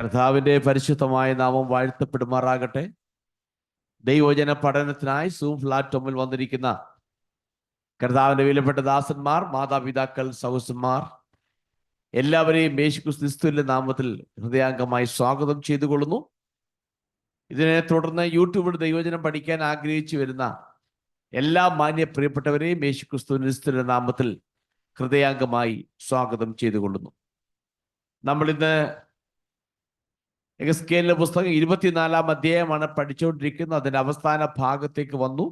കർത്താവിന്റെ പരിശുദ്ധമായ നാമം വാഴ്ത്തപ്പെടുമാറാകട്ടെ. ദൈവവചന പഠനത്തിനായി സൂം പ്ലാറ്റ്ഫോമിൽ വന്നിരിക്കുന്ന കർത്താവിന്റെ വിലപ്പെട്ട ദാസന്മാർ, മാതാപിതാക്കൾ, സഹോദരന്മാർ എല്ലാവരെയും യേശുക്രിസ്തുവിന്റെ നാമത്തിൽ ഹൃദയാംഗമായി സ്വാഗതം ചെയ്തുകൊള്ളുന്നു. ഇതിനെ തുടർന്ന് യൂട്യൂബിൽ ദൈവവചനം പഠിക്കാൻ ആഗ്രഹിച്ചു വരുന്ന എല്ലാ മാന്യ പ്രിയപ്പെട്ടവരെയും യേശുക്രിസ്തുവിന്റെ നാമത്തിൽ ഹൃദയാംഗമായി സ്വാഗതം ചെയ്തുകൊള്ളുന്നു. നമ്മളിന്ന് എഹെസ്കേലിന്റെ പുസ്തകം 24 അധ്യായമാണ് പഠിച്ചുകൊണ്ടിരിക്കുന്നത്. അതിന്റെ അവസാന ഭാഗത്തേക്ക് വന്നു.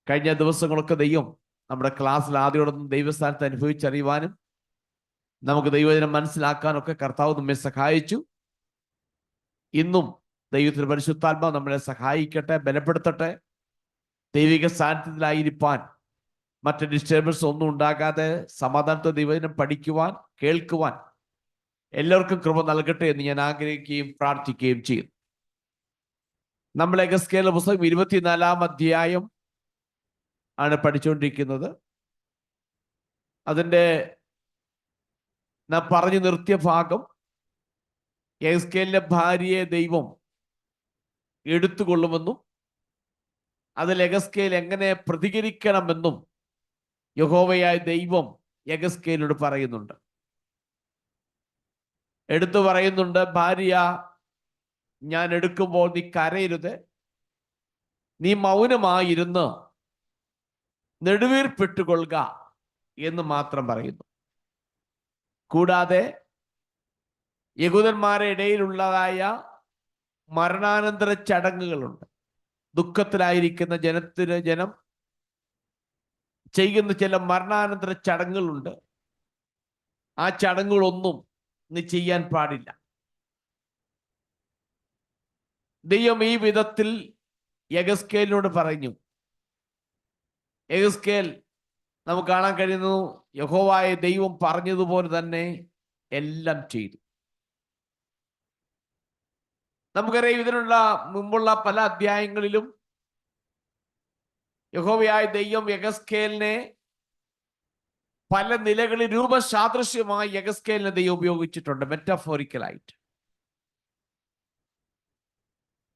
കഴിഞ്ഞ ദിവസങ്ങളൊക്കെ ദൈവം നമ്മുടെ ക്ലാസ്സിൽ ആദ്യോടൊന്നും ദൈവസ്ഥാനത്ത് അനുഭവിച്ചറിയുവാനും നമുക്ക് ദൈവവചനം മനസ്സിലാക്കാനൊക്കെ കർത്താവ് നമ്മെ സഹായിച്ചു. ഇന്നും ദൈവത്തിന്റെ പരിശുദ്ധാത്മാവ് നമ്മളെ സഹായിക്കട്ടെ, ബലപ്പെടുത്തട്ടെ. ദൈവിക സാന്നിധ്യത്തിലായിരിക്കാൻ മറ്റ് ഡിസ്റ്റർബൻസ് ഒന്നും ഉണ്ടാകാതെ സമാധാനത്തെ ദൈവവചനം പഠിക്കുവാൻ, കേൾക്കുവാൻ എല്ലാവർക്കും കൃപ നൽകട്ടെ എന്ന് ഞാൻ ആഗ്രഹിക്കുകയും പ്രാർത്ഥിക്കുകയും ചെയ്യും. നമ്മൾ എഹെസ്കേലിന്റെ പുസ്തകം 24 അധ്യായം ആണ് പഠിച്ചുകൊണ്ടിരിക്കുന്നത്. അതിൻ്റെ നാം പറഞ്ഞു നിർത്തിയ ഭാഗം എഹെസ്കേലിന്റെ ഭാര്യയെ ദൈവം എടുത്തുകൊള്ളുമെന്നും അതിൽ എഹെസ്കേൽ എങ്ങനെ പ്രതികരിക്കണമെന്നും യഹോവയായ ദൈവം എഹെസ്കേലിനോട് പറയുന്നുണ്ട്. എടുത്തു പറയുന്നുണ്ട്, ഭാര്യ ഞാൻ എടുക്കുമ്പോൾ നീ കരയരുത്, നീ മൗനമായിരുന്ന് നെടുവീർപ്പിട്ടുകൊള്ളുക എന്ന് മാത്രം പറയുന്നു. കൂടാതെ യഹൂദന്മാരുടെ ഇടയിലുള്ളതായ മരണാനന്തര ചടങ്ങുകളുണ്ട്. ദുഃഖത്തിലായിരിക്കുന്ന ജനം ചെയ്യുന്ന ചില മരണാനന്തര ചടങ്ങുകളുണ്ട്. ആ ചടങ്ങുകളൊന്നും നീ ചെയ്യാൻ പാടില്ല. ദൈവം ഈ വിധത്തിൽ എഹെസ്കേലിനോട് പറഞ്ഞു. എഹെസ്കേൽ നമുക്ക് കാണാൻ കഴിയുന്നു, യഹോവയായ ദൈവം പറഞ്ഞതുപോലെ തന്നെ എല്ലാം ചെയ്തു. നമുക്കറിയാം, ഇതിനുള്ള മുമ്പുള്ള പല അധ്യായങ്ങളിലും യഹോവയായ ദൈവം എഹെസ്കേലിനെ പല നിലകളിൽ രൂപസാദൃശ്യമായി എഹെസ്കേലിനെ ദൈവം ഉപയോഗിച്ചിട്ടുണ്ട്, മെറ്റാഫോറിക്കലായിട്ട്.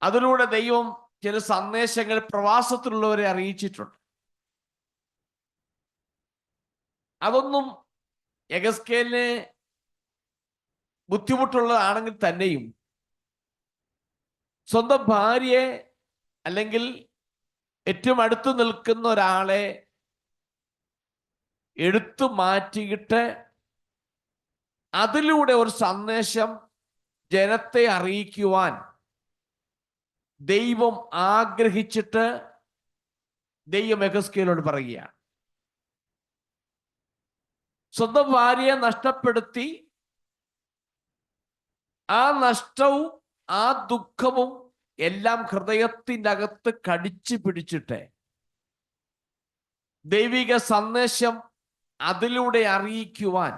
അതിലൂടെ ദൈവം ചില സന്ദേശങ്ങൾ പ്രവാസത്തിലുള്ളവരെ അറിയിച്ചിട്ടുണ്ട്. അതൊന്നും എഹെസ്കേലിന് ബുദ്ധിമുട്ടുള്ളതാണെങ്കിൽ തന്നെയും സ്വന്തം ഭാര്യയെ അല്ലെങ്കിൽ ഏറ്റവും അടുത്ത് നിൽക്കുന്ന ഒരാളെ എടുത്തു മാറ്റിയിട്ട് അതിലൂടെ ഒരു സന്ദേശം ജനത്തെ അറിയിക്കുവാൻ ദൈവം ആഗ്രഹിച്ചിട്ട് ദൈവം എഹെസ്കേലിനോട് പറയുകയാണ്. സ്വന്തം ഭാര്യയെ നഷ്ടപ്പെടുത്തി ആ നഷ്ടവും ആ ദുഃഖവും എല്ലാം ഹൃദയത്തിൻ്റെ അകത്ത് കടിച്ചു പിടിച്ചിട്ട് ദൈവിക സന്ദേശം അതിലൂടെ അറിയിക്കുവാൻ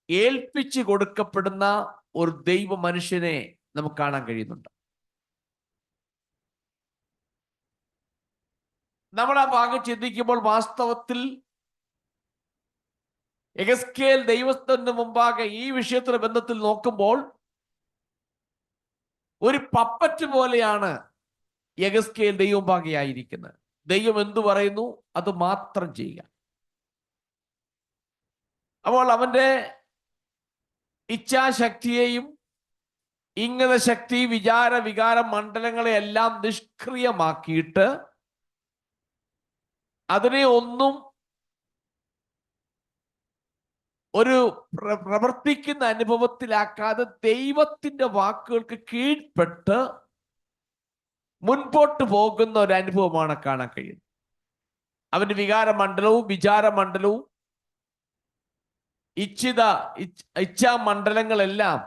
ഏൽപ്പിച്ചു കൊടുക്കപ്പെടുന്ന ഒരു ദൈവ മനുഷ്യനെ നമുക്ക് കാണാൻ കഴിയുന്നുണ്ട്. നമ്മൾ ആ ഭാഗം ചിന്തിക്കുമ്പോൾ വാസ്തവത്തിൽ എഹെസ്കേൽ ദൈവത്തിന് മുമ്പാകെ ഈ വിഷയത്തിന്റെ ബന്ധത്തിൽ നോക്കുമ്പോൾ ഒരു പപ്പറ്റ് പോലെയാണ് എഹെസ്കേൽ ദൈവം മുമ്പാകെ ആയിരിക്കുന്നത്. ദൈവം എന്തു പറയുന്നു അത് മാത്രം ചെയ്യുക. അപ്പോൾ അവന്റെ ഇച്ഛാശക്തിയെയും ഇംഗിത ശക്തി, വികാര മണ്ഡലങ്ങളെ എല്ലാം നിഷ്ക്രിയമാക്കിയിട്ട് അതിനെ ഒന്നും ഒരു പ്രവർത്തിക്കുന്ന അനുഭവത്തിലാക്കാതെ ദൈവത്തിന്റെ വാക്കുകൾക്ക് കീഴ്പ്പെട്ട് മുൻപോട്ട് പോകുന്ന ഒരു അനുഭവമാണ് കാണാൻ കഴിയുന്നത്. അവന്റെ വികാരമണ്ഡലവും വിചാരമണ്ഡലവും ഇച്ഛാമണ്ഡലങ്ങളെല്ലാം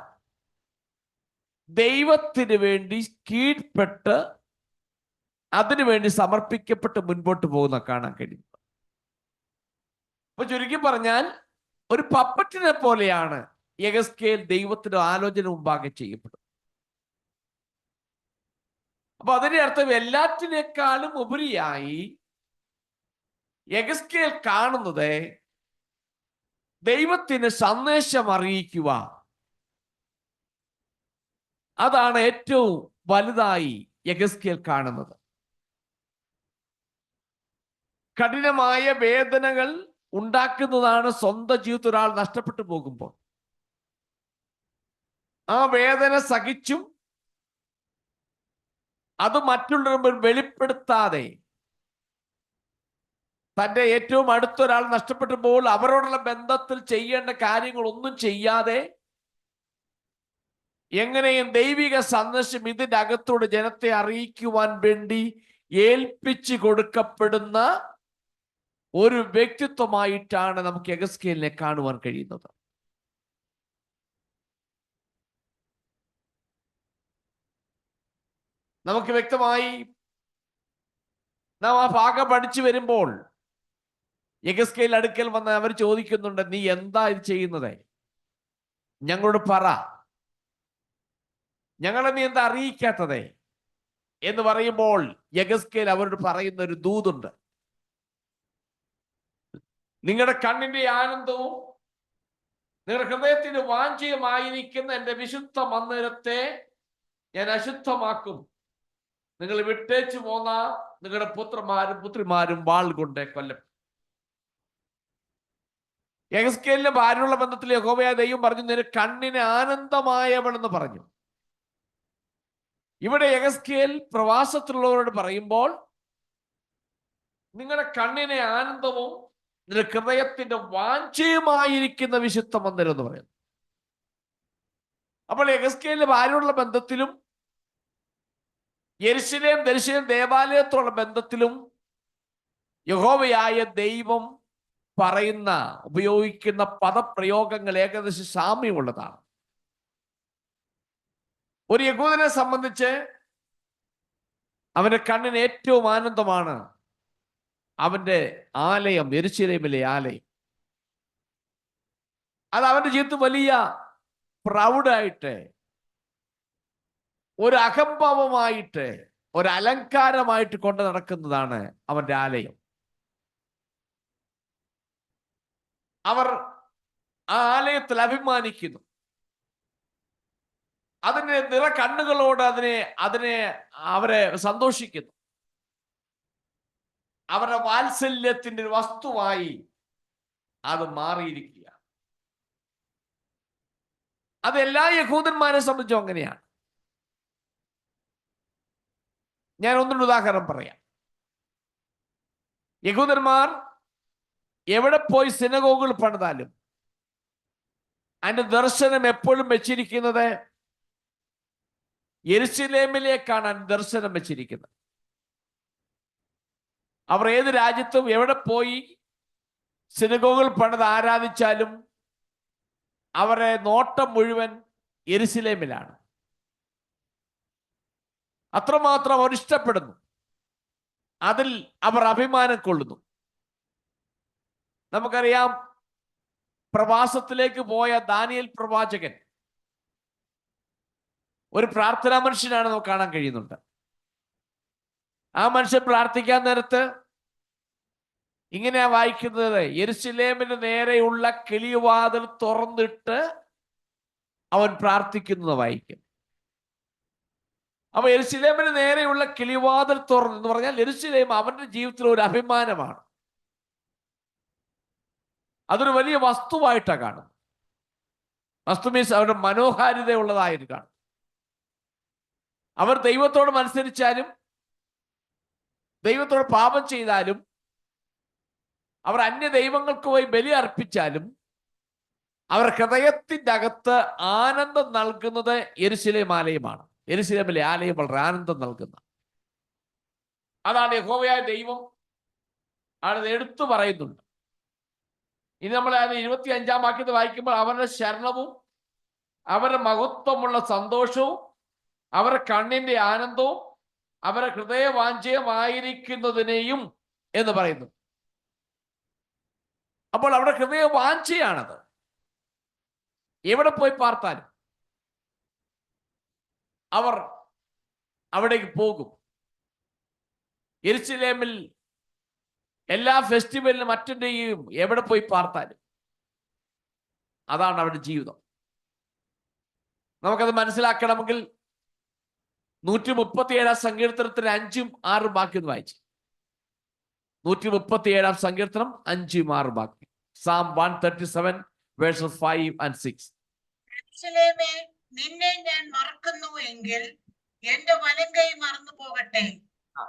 ദൈവത്തിന് വേണ്ടി കീഴ്പ്പെട്ട് അതിനുവേണ്ടി സമർപ്പിക്കപ്പെട്ട് മുൻപോട്ട് പോകുന്ന കാണാൻ കഴിയും. അപ്പൊ ചുരുക്കി പറഞ്ഞാൽ ഒരു പപ്പറ്റിനെ പോലെയാണ് എഹെസ്കേൽ ദൈവത്തിന്റെ ആലോചന മുമ്പാകെ ചെയ്യപ്പെടും. അപ്പൊ അതിന്റെ അർത്ഥം എല്ലാറ്റിനേക്കാളും ഉപരിയായി എഹെസ്കേൽ കാണുന്നത് ദൈവത്തിന് സന്ദേശം അറിയിക്കുക, അതാണ് ഏറ്റവും വലുതായി യെഹെസ്കേൽ കാണുന്നത്. കഠിനമായ വേദനകൾ ഉണ്ടാക്കുന്നതാണ് സ്വന്തം ജീവിതത്തിൽ ഒരാൾ നഷ്ടപ്പെട്ടു പോകുമ്പോൾ. ആ വേദന സഹിച്ചും അത് മറ്റുള്ളവർ വെളിപ്പെടുത്താതെ, തന്റെ ഏറ്റവും അടുത്തൊരാൾ നഷ്ടപ്പെട്ടപ്പോൾ അവരോടുള്ള ബന്ധത്തിൽ ചെയ്യേണ്ട കാര്യങ്ങളൊന്നും ചെയ്യാതെ എങ്ങനെയും ദൈവിക സന്ദേശം ഇതിന്റെ അകത്തോട് ജനത്തെ അറിയിക്കുവാൻ വേണ്ടി ഏൽപ്പിച്ചു കൊടുക്കപ്പെടുന്ന ഒരു വ്യക്തിത്വമായിട്ടാണ് നമുക്ക് യെഹെസ്കേലിനെ കാണുവാൻ കഴിയുന്നത്. നമുക്ക് വ്യക്തമായി നാം ആ ഭാഗം പഠിച്ചു വരുമ്പോൾ യെഹെസ്കേൽ അടുക്കൽ വന്ന് അവർ ചോദിക്കുന്നുണ്ട്, നീ എന്താ ഇത് ചെയ്യുന്നത്? ഞങ്ങളോട് പറ, ഞങ്ങളെ നീ എന്താ അറിയിക്കാത്തത് എന്ന് പറയുമ്പോൾ യെഹെസ്കേൽ അവരോട് പറയുന്ന ഒരു ദൂതുണ്ട്. നിങ്ങളുടെ കണ്ണിന്റെ ആനന്ദവും നിങ്ങളുടെ ഹൃദയത്തിന്റെ വാഞ്ചയുമായിരിക്കുന്ന എൻ്റെ വിശുദ്ധ മന്ദിരത്തെ ഞാൻ അശുദ്ധമാക്കും. നിങ്ങൾ വിട്ടേച്ചു പോന്ന നിങ്ങളുടെ പുത്രന്മാരും പുത്രിമാരും വാൾ കൊണ്ട് കൊല്ലും. യെഹെസ്കേലിന്റെ ഭാര്യയുള്ള ബന്ധത്തിൽ യഹോവയായ ദൈവം പറഞ്ഞു, നിന്റെ കണ്ണിന് ആനന്ദമായവളെന്ന് പറഞ്ഞു. ഇവിടെ യെഹെസ്കേൽ പ്രവാസത്തിലുള്ളവരോട് പറയുമ്പോൾ നിങ്ങളുടെ കണ്ണിനെ ആനന്ദവും നിങ്ങളുടെ ഹൃദയത്തിന്റെ വാഞ്ചയുമായിരിക്കുന്ന വിശുദ്ധ മന്ദിരം എന്ന് പറയുന്നു. അപ്പോൾ യെഹെസ്കേലിന്റെ ഭാര്യയുള്ള ബന്ധത്തിലും യെരൂശലേം ദേവാലയത്തോടുള്ള ബന്ധത്തിലും യഹോവയായ ദൈവം ഉപയോഗിക്കുന്ന പദപ്രയോഗങ്ങൾ ഏകദേശം സാമ്യമുള്ളതാണ്. ഒരു യഹൂദനെ സംബന്ധിച്ച് അവന്റെ കണ്ണിന് ഏറ്റവും ആനന്ദമാണ് അവന്റെ ആലയം, യെരൂശലേമിലെ ആലയം. അത് അവന്റെ ജീവിതത്തിൽ വലിയ പ്രൗഡായിട്ട്, ഒരു അഹംഭാവമായിട്ട്, ഒരു അലങ്കാരമായിട്ട് കൊണ്ട് നടക്കുന്നതാണ് അവന്റെ ആലയം. അവർ ആ ആലയത്തിൽ അഭിമാനിക്കുന്നു. അതിന് നിറ കണ്ണുകളോട് അവരെ സന്തോഷിക്കുന്നു. അവരുടെ വാത്സല്യത്തിന്റെ ഒരു വസ്തുവായി അത് മാറിയിരിക്കുക. അത് എല്ലാ യഹൂദന്മാരെ സംബന്ധിച്ചും അങ്ങനെയാണ്. ഞാൻ ഒന്നൊരു ഉദാഹരണം പറയാം. യഹൂദന്മാർ എവിടെ പോയി സിനഗോഗുകൾ പണിതാലും അതിന്റെ ദർശനം എപ്പോഴും വെച്ചിരിക്കുന്നത് യെരൂശലേമിലേക്കാണ് ദർശനം വെച്ചിരിക്കുന്നത്. അവർ ഏത് രാജ്യത്തും എവിടെ പോയി സിനഗോഗുകൾ പണിത് ആരാധിച്ചാലും അവരെ നോട്ടം മുഴുവൻ യെരൂശലേമിലാണ്. അത്രമാത്രം അവർ ഇഷ്ടപ്പെടുന്നു, അതിൽ അവർ അഭിമാനം കൊള്ളുന്നു. നമുക്കറിയാം, പ്രവാസത്തിലേക്ക് പോയ ദാനിയേൽ പ്രവാചകൻ ഒരു പ്രാർത്ഥനാ മനുഷ്യനാണ് നമുക്ക് കാണാൻ കഴിയുന്നുണ്ട്. ആ മനുഷ്യൻ പ്രാർത്ഥിക്കാൻ നേരത്ത് ഇങ്ങനെയാ വായിക്കുന്നത്, യെരൂശലേമിന് നേരെയുള്ള കിളിവാതിൽ തുറന്നിട്ട് അവൻ പ്രാർത്ഥിക്കുന്നത് വായിക്കും. അപ്പൊ യെരൂശലേമിന് നേരെയുള്ള കിളിവാതിൽ തുറന്നു എന്ന് പറഞ്ഞാൽ യെരൂശലേം അവന്റെ ജീവിതത്തിൽ ഒരു അഭിമാനമാണ്. അതൊരു വലിയ വസ്തുവായിട്ടാണ് കാണുന്നത്. വസ്തു മീൻസ് അവരുടെ മനോഹാരിതയുള്ളതായിട്ട് കാണും. അവർ ദൈവത്തോട് മത്സരിച്ചാലും ദൈവത്തോട് പാപം ചെയ്താലും അവർ അന്യ ദൈവങ്ങൾക്ക് പോയി ബലി അർപ്പിച്ചാലും അവർ ഹൃദയത്തിന്റെ അകത്ത് ആനന്ദം നൽകുന്നത് യെരൂശലേം ആലയമാണ്. യെരൂശലേമിലെ ആലയം വളരെ ആനന്ദം നൽകുന്ന, അതാണ് യഹോവയായ ദൈവം ആണ് എടുത്തു പറയുന്നുണ്ട്. ഇനി നമ്മൾ 25-ാം വാക്യത്തിൽ വായിക്കുമ്പോൾ അവരുടെ ശരണവും അവരുടെ മഹത്വമുള്ള സന്തോഷവും അവരുടെ കണ്ണിന്റെ ആനന്ദവും അവരുടെ ഹൃദയവാഞ്ചയമായിരിക്കുന്നതിനെയും എന്ന് പറയുന്നു. അപ്പോൾ അവിടെ ഹൃദയവാഞ്ചയാണത്. എവിടെ പോയി പാർത്താലും അവർ അവിടേക്ക് പോകും. യെരൂശലേമിൽ എല്ലാ ഫെസ്റ്റിവലിനും അറ്റൻഡ് ചെയ്യും. എവിടെ പോയി പാർത്താലും അതാണ് അവരുടെ ജീവിതം. നമുക്കത് മനസ്സിലാക്കണമെങ്കിൽ 137 സങ്കീർത്തനത്തിന് 5ഉം 6ഉം വാക്യം വായിച്ചു. 137 സങ്കീർത്തനം 5ഉം 6ഉം വാക്യം. Psalm 137 verses 5 and 6. യെരൂശലേമേ, നിന്നെ ഞാൻ മറക്കുന്നു എങ്കിൽ എന്റെ വലങ്കൈ മറന്നു പോകട്ടെ.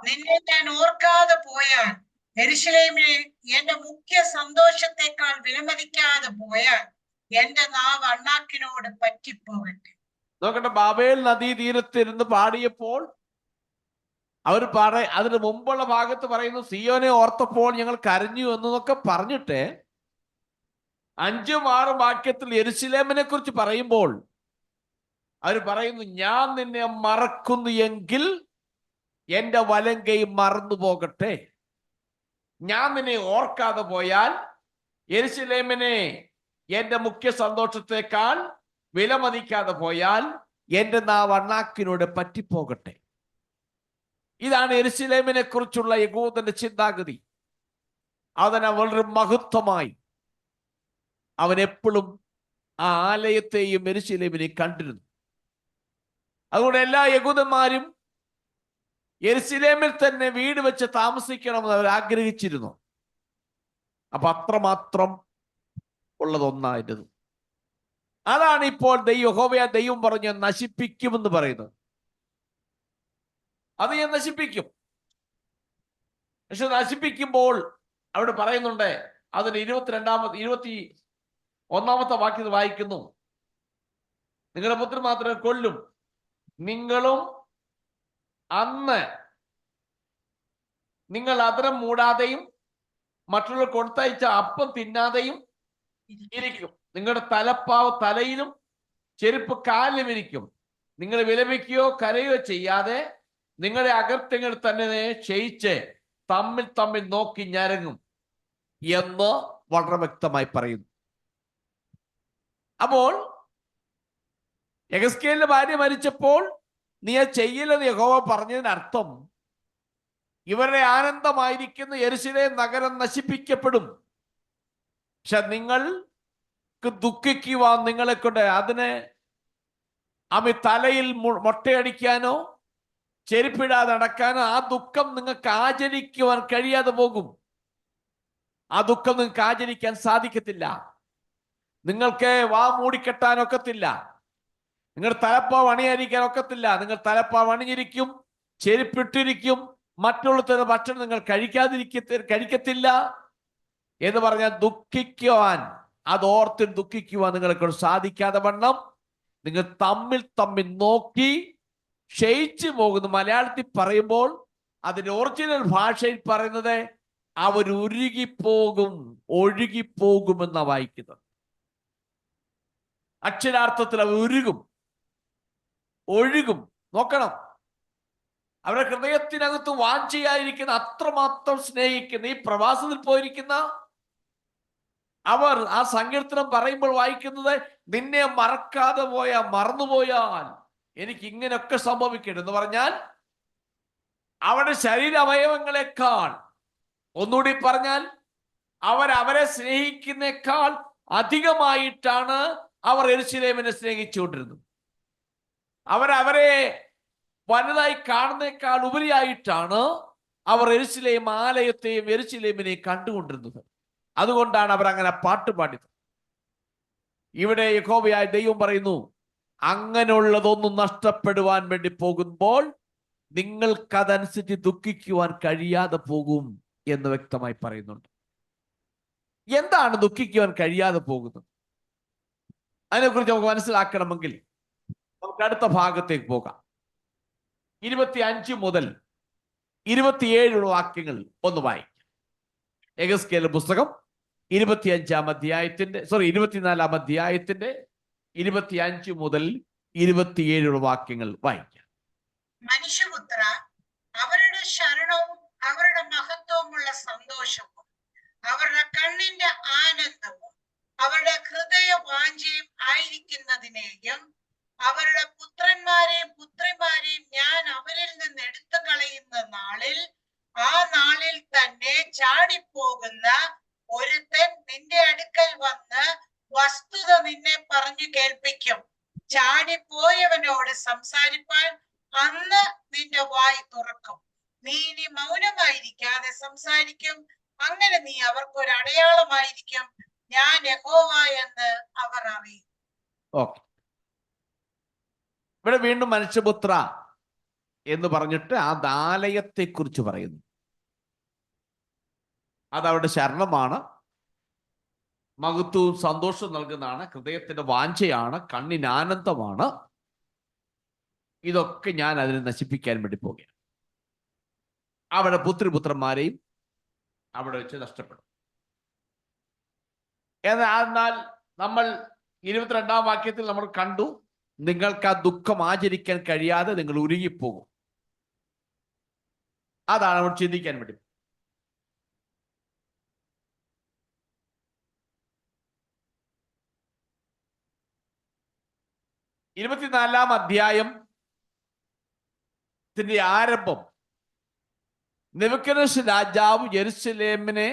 നിന്നെ ഞാൻ ഓർക്കാതെ പോയാൽ, യെരൂശലേമിനെ എന്റെ മുഖ്യ സന്തോഷത്തെക്കാൾ വിലമതിക്കാതെ പോയാൽ എന്റെ നാവ് അണ്ണാക്കിനോട് പറ്റിപ്പോകട്ടെ. നോക്കട്ടെ, ബാബേൽ നദീതീരത്തിരുന്ന് പാടിയപ്പോൾ അതിന് മുമ്പുള്ള ഭാഗത്ത് പറയുന്നു, സിയോനെ ഓർത്തപ്പോൾ ഞങ്ങൾ കരഞ്ഞു എന്നൊക്കെ പറഞ്ഞിട്ട് 5ഉം 6ഉം വാക്യത്തിൽ യെരൂശലേമിനെ കുറിച്ച് പറയുമ്പോൾ അവർ പറയുന്നു, ഞാൻ നിന്നെ മറക്കുന്നു എങ്കിൽ എന്റെ വലങ്കൈ മറന്നു പോകട്ടെ. ഞാൻ നിന്നെ ഓർക്കാതെ പോയാൽ യെരൂശലേമിനെ എന്റെ മുഖ്യ സന്തോഷത്തെക്കാൾ വിലമതിക്കാതെ പോയാൽ എന്റെ നാവ് അണ്ണാക്കിനോട് പറ്റിപ്പോകട്ടെ. ഇതാണ് യെരൂശലേമിനെ കുറിച്ചുള്ള യഹൂദന്റെ ചിന്താഗതി. അതിനെ വളരെ മഹത്വമായി അവൻ എപ്പോഴും ആ ആലയത്തെയും യെരൂശലേമിനെയും കണ്ടിരുന്നു. അതുകൊണ്ട് എല്ലാ യഹൂദന്മാരും യെരൂശലേമിൽ തന്നെ വീട് വെച്ച് താമസിക്കണമെന്ന് അവർ ആഗ്രഹിച്ചിരുന്നു. അപ്പൊ അത്രമാത്രം ഉള്ളതൊന്നായിരുന്നു. അതാണ് ഇപ്പോൾ യഹോവയായ ദൈവം പറഞ്ഞ് നശിപ്പിക്കുമെന്ന് പറയുന്നത്. അത് ഞാൻ നശിപ്പിക്കും. പക്ഷെ നശിപ്പിക്കുമ്പോൾ അവിടെ പറയുന്നുണ്ട്, അതിന് 21 വാക്യത്തിൽ വായിക്കുന്നു, നിങ്ങളുടെ പുത്രന്മാരെ കൊല്ലും, നിങ്ങളും അന്ന് നിങ്ങൾ അതരം മൂടാതെയും മറ്റുള്ളവർ കൊടുത്തയച്ച അപ്പം തിന്നാതെയും ഇരിക്കും. നിങ്ങളുടെ തലപ്പാവ് തലയിലും ചെരുപ്പ് കാലിലും ഇരിക്കും. നിങ്ങൾ വിലപിക്കുകയോ കരയോ ചെയ്യാതെ നിങ്ങളുടെ അകൃത്യങ്ങൾ തന്നെ ക്ഷയിച്ച് തമ്മിൽ തമ്മിൽ നോക്കി ഞരങ്ങും എന്ന് വളരെ വ്യക്തമായി പറയുന്നു. അപ്പോൾ യെഹെസ്കേലിന്റെ ഭാര്യ മരിച്ചപ്പോൾ നീ ചെയ്യില്ലെന്ന് യഹോവ പറഞ്ഞതിനർത്ഥം ഇവരുടെ ആനന്ദമായിരിക്കുന്ന യെരൂശലേം നഗരം നശിപ്പിക്കപ്പെടും. പക്ഷെ നിങ്ങൾക്ക് ദുഃഖിക്കുവാൻ നിങ്ങളെ കൊണ്ട് അതിന് തലയിൽ മൊട്ടയടിക്കാനോ ചെരുപ്പിടാതെ നടക്കാനോ ആ ദുഃഖം നിങ്ങൾക്ക് ആചരിക്കുവാൻ കഴിയാതെ പോകും. ആ ദുഃഖം നിങ്ങൾക്ക് ആചരിക്കാൻ സാധിക്കത്തില്ല. നിങ്ങൾക്ക് വാ മൂടിക്കെട്ടാനൊക്കത്തില്ല. നിങ്ങളുടെ തലപ്പാവ് അണിയായിരിക്കാൻ ഒക്കത്തില്ല. നിങ്ങൾ തലപ്പാവ് അണിഞ്ഞിരിക്കും, ചെരുപ്പിട്ടിരിക്കും, മറ്റുള്ള ഭക്ഷണം നിങ്ങൾ കഴിക്കത്തില്ല എന്ന് പറഞ്ഞാൽ ദുഃഖിക്കുവാൻ, അതോർത്ത് ദുഃഖിക്കുവാൻ നിങ്ങളെ കൊണ്ട് സാധിക്കാതെ വണ്ണം നിങ്ങൾ തമ്മിൽ തമ്മിൽ നോക്കി ക്ഷയിച്ചു പോകുന്നു. മലയാളത്തിൽ പറയുമ്പോൾ അതിന്റെ ഒറിജിനൽ ഭാഷയിൽ പറയുന്നത് അവരുരുകിപ്പോകും, ഒഴുകിപ്പോകുമെന്നാ വായിക്കുന്നത്. അക്ഷരാർത്ഥത്തിൽ അവർ ഒഴുകും. നോക്കണം, അവരുടെ ഹൃദയത്തിനകത്ത് വാഞ്ചയായിരിക്കുന്ന, അത്രമാത്രം സ്നേഹിക്കുന്ന, ഈ പ്രവാസത്തിൽ പോയിരിക്കുന്ന അവർ ആ സങ്കീർത്തനം പറയുമ്പോൾ വായിക്കുന്നത്, നിന്നെ മറക്കാതെ മറന്നുപോയാൽ എനിക്ക് ഇങ്ങനെയൊക്കെ സംഭവിക്കരുത് എന്ന് പറഞ്ഞാൽ അവരുടെ ശരീരാവയവങ്ങളെക്കാൾ, ഒന്നുകൂടി പറഞ്ഞാൽ അവരെ സ്നേഹിക്കുന്നേക്കാൾ അധികമായിട്ടാണ് അവർ യെരൂശലേമിനെ സ്നേഹിച്ചുകൊണ്ടിരുന്നത്. അവരെ വലുതായി കാണുന്നേക്കാൾ ഉപരിയായിട്ടാണ് അവർ യെരൂശലേം ആലയത്തെയും യെരൂശലേമിനെയും കണ്ടുകൊണ്ടിരുന്നത്. അതുകൊണ്ടാണ് അവർ അങ്ങനെ പാട്ട് പാടിയത്. ഇവിടെ യഹോവയായ ദൈവം പറയുന്നു, അങ്ങനെയുള്ളതൊന്നും നഷ്ടപ്പെടുവാൻ വേണ്ടി പോകുമ്പോൾ നിങ്ങൾക്കതനുസരിച്ച് ദുഃഖിക്കുവാൻ കഴിയാതെ പോകും എന്ന് വ്യക്തമായി പറയുന്നുണ്ട്. എന്താണ് ദുഃഖിക്കുവാൻ കഴിയാതെ പോകുന്നത്? അതിനെക്കുറിച്ച് നമുക്ക് മനസ്സിലാക്കണമെങ്കിൽ നമുക്ക് അടുത്ത ഭാഗത്തേക്ക് പോകാം. 25 മുതൽ 27 വാക്യങ്ങൾ ഒന്ന് വായിക്കാം. യെഹെസ്കേൽ പുസ്തകം 24 അധ്യായത്തിന്റെ 25 മുതൽ 27 വാക്യങ്ങൾ വായിക്കാം. മനുഷ്യപുത്ര, അവരുടെ ശരണവും അവരുടെ മഹത്വമുള്ള സന്തോഷവും അവരുടെ കണ്ണിന്റെ ആനന്ദവും അവരുടെ ഹൃദയ വാഞ്ചയും ആയിരിക്കുന്നതിനെയും അവരുടെ പുത്രന്മാരെയും പുത്രിമാരെയും ഞാൻ അവരിൽ നിന്ന് എടുത്തു കളയുന്ന നാളിൽ, ആ നാളിൽ തന്നെ ചാടിപ്പോകുന്ന ഒരുത്തൻ നിന്റെ അടുക്കൽ വന്ന് വസ്തുത നിന്നെ പറഞ്ഞു കേൾപ്പിക്കും. ചാടിപ്പോയവനോട് സംസാരിപ്പാൻ അന്ന് നിന്റെ വായ് തുറക്കും. നീ ഇനി മൗനമായിരിക്കാതെ സംസാരിക്കും. അങ്ങനെ നീ അവർക്ക് ഒരു അടയാളമായിരിക്കും. ഞാൻ യഹോവ എന്ന് അവർ അറിയും. ഓക്കെ, ഇവിടെ വീണ്ടും മനുഷ്യപുത്ര എന്ന് പറഞ്ഞിട്ട് ആ ആലയത്തെ കുറിച്ച് പറയുന്നു. അത് അവരുടെ ശരണമാണ്, മഹത്വവും സന്തോഷവും നൽകുന്നതാണ്, ഹൃദയത്തിന്റെ വാഞ്ചയാണ്, കണ്ണിന് ആനന്ദമാണ്. ഇതൊക്കെ ഞാൻ അതിനെ നശിപ്പിക്കാൻ വേണ്ടി പോവുകയാണ്. അവിടെ പുത്രിപുത്രന്മാരെയും അവിടെ വെച്ച് നഷ്ടപ്പെടും. എന്നാൽ നമ്മൾ 22-ാം വാക്യത്തിൽ നമ്മൾ കണ്ടു, നിങ്ങൾക്ക് ആ ദുഃഖം ആചരിക്കാൻ കഴിയാതെ നിങ്ങൾ ഉരുകിപ്പോകും. അതാണ് നമ്മൾ ചിന്തിക്കാൻ വേണ്ടി. ഇരുപത്തിനാലാം അധ്യായത്തിന്റെ ആരംഭം നെബൂഖദ്നേസർ രാജാവ് യെരൂശലേമിനെ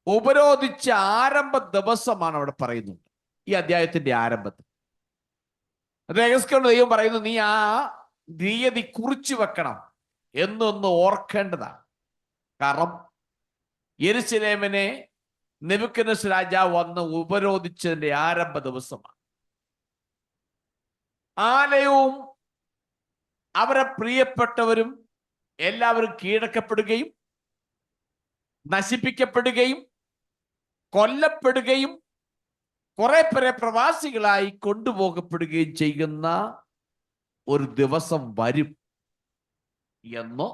ഉപരോധിച്ച ആരംഭ ദിവസമാണ് അവിടെ പറയുന്നത്. ഈ അധ്യായത്തിന്റെ ആരംഭത്തിൽ ദൈവം പറയുന്നു, നീ ആ തീയതി കുറിച്ചു വെക്കണം എന്നൊന്ന് ഓർക്കേണ്ടതാണ്. കാരണം യെരൂശലേമിനെ നെബൂഖദ്നേസർ രാജാവ് വന്ന് ഉപരോധിച്ചതിന്റെ ആരംഭ ദിവസമാണ്. ആലയവും അവരെ പ്രിയപ്പെട്ടവരും എല്ലാവരും കീഴടക്കപ്പെടുകയും നശിപ്പിക്കപ്പെടുകയും കൊല്ലപ്പെടുകയും കുറെ പേരെ പ്രവാസികളായി കൊണ്ടുപോകപ്പെടുകയും ചെയ്യുന്ന ഒരു ദിവസം വരും എന്ന്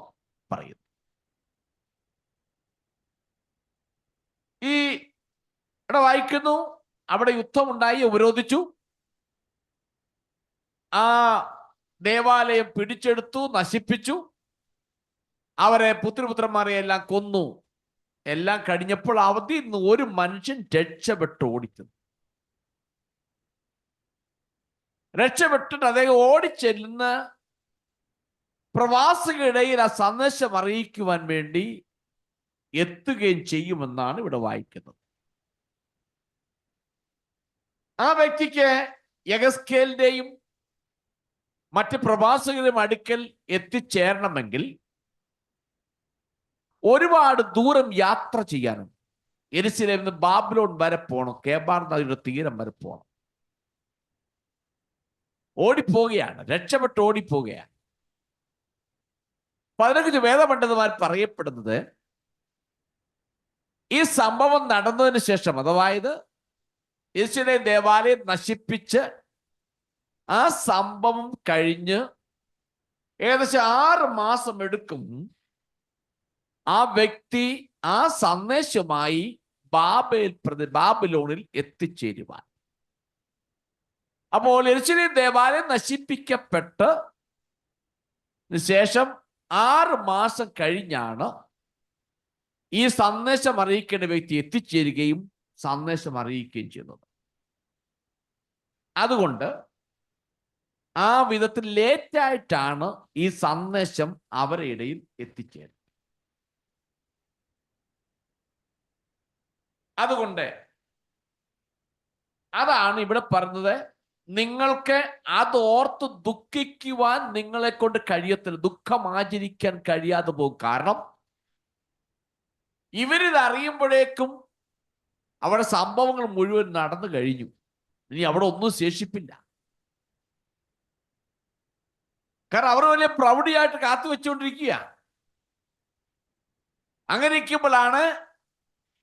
പറയുന്നു. ഇവിടെ വായിക്കുന്നു, അവിടെ യുദ്ധമുണ്ടായി, ഉപരോധിച്ചു, ആ ദേവാലയം പിടിച്ചെടുത്തു, നശിപ്പിച്ചു, അവരെ പുത്രപുത്രന്മാരെ എല്ലാം കൊന്നു. എല്ലാം കഴിഞ്ഞപ്പോൾ അവധിയിൽ നിന്ന് ഒരു മനുഷ്യൻ രക്ഷപ്പെട്ട് ഓടിച്ചത്. രക്ഷപ്പെട്ടിട്ട് അദ്ദേഹം ഓടിച്ചെല്ലുന്ന പ്രവാസികളിടയിൽ ആ സന്ദേശം അറിയിക്കുവാൻ വേണ്ടി എത്തുകയും ചെയ്യുമെന്നാണ് ഇവിടെ വായിക്കുന്നത്. ആ വ്യക്തിക്ക് യെഹെസ്കേലിന്റെയും മറ്റ് പ്രവാസികളുടെയും അടുക്കൽ എത്തിച്ചേരണമെങ്കിൽ ഒരുപാട് ദൂരം യാത്ര ചെയ്യാനുണ്ട്. യെരൂശലേമിൽ നിന്ന് ബാബിലോൺ വരെ പോകണം, കേബാർ നദിയുടെ തീരം വരെ പോകണം. ഓടിപ്പോവുകയാണ്, രക്ഷപ്പെട്ട് ഓടിപ്പോവുകയാണ്. 15 വേദപണ്ഡിതന്മാർ പറയപ്പെടുന്നത് ഈ സംഭവം നടന്നതിന് ശേഷം, അതായത് യെരൂശലേം ദേവാലയം നശിപ്പിച്ച് ആ സംഭവം കഴിഞ്ഞ് ഏകദേശം 6 മാസം എടുക്കും ആ വ്യക്തി ആ സന്ദേശമായി ബാബിലോണിൽ എത്തിച്ചേരുവാൻ. അപ്പോൾ യെരൂശലേം ദേവാലയം നശിപ്പിക്കപ്പെട്ട് ശേഷം 6 മാസം കഴിഞ്ഞാണ് ഈ സന്ദേശം അറിയിക്കേണ്ട വ്യക്തി എത്തിച്ചേരുകയും സന്ദേശം അറിയിക്കുകയും ചെയ്യുന്നത്. അതുകൊണ്ട് ആ വിധത്തിൽ ലേറ്റായിട്ടാണ് ഈ സന്ദേശം അവരുടെ ഇടയിൽ എത്തിച്ചേരുന്നത്. അതുകൊണ്ട് അതാണ് ഇവിടെ പറഞ്ഞത്, നിങ്ങൾക്ക് അത് ഓർത്ത് ദുഃഖിക്കുവാൻ നിങ്ങളെ കൊണ്ട് കഴിയത്തില്ല, ദുഃഖം ആചരിക്കാൻ കഴിയാതെ പോകും. കാരണം ഇവരിത് അറിയുമ്പോഴേക്കും അവിടെ സംഭവങ്ങൾ മുഴുവൻ നടന്നു കഴിഞ്ഞു. ഇനി അവിടെ ഒന്നും ശേഷിപ്പില്ല. കാരണം അവർ വലിയ പ്രൗഢിയായിട്ട് കാത്തു വെച്ചുകൊണ്ടിരിക്കുക. അങ്ങനെ ഇരിക്കുമ്പോഴാണ്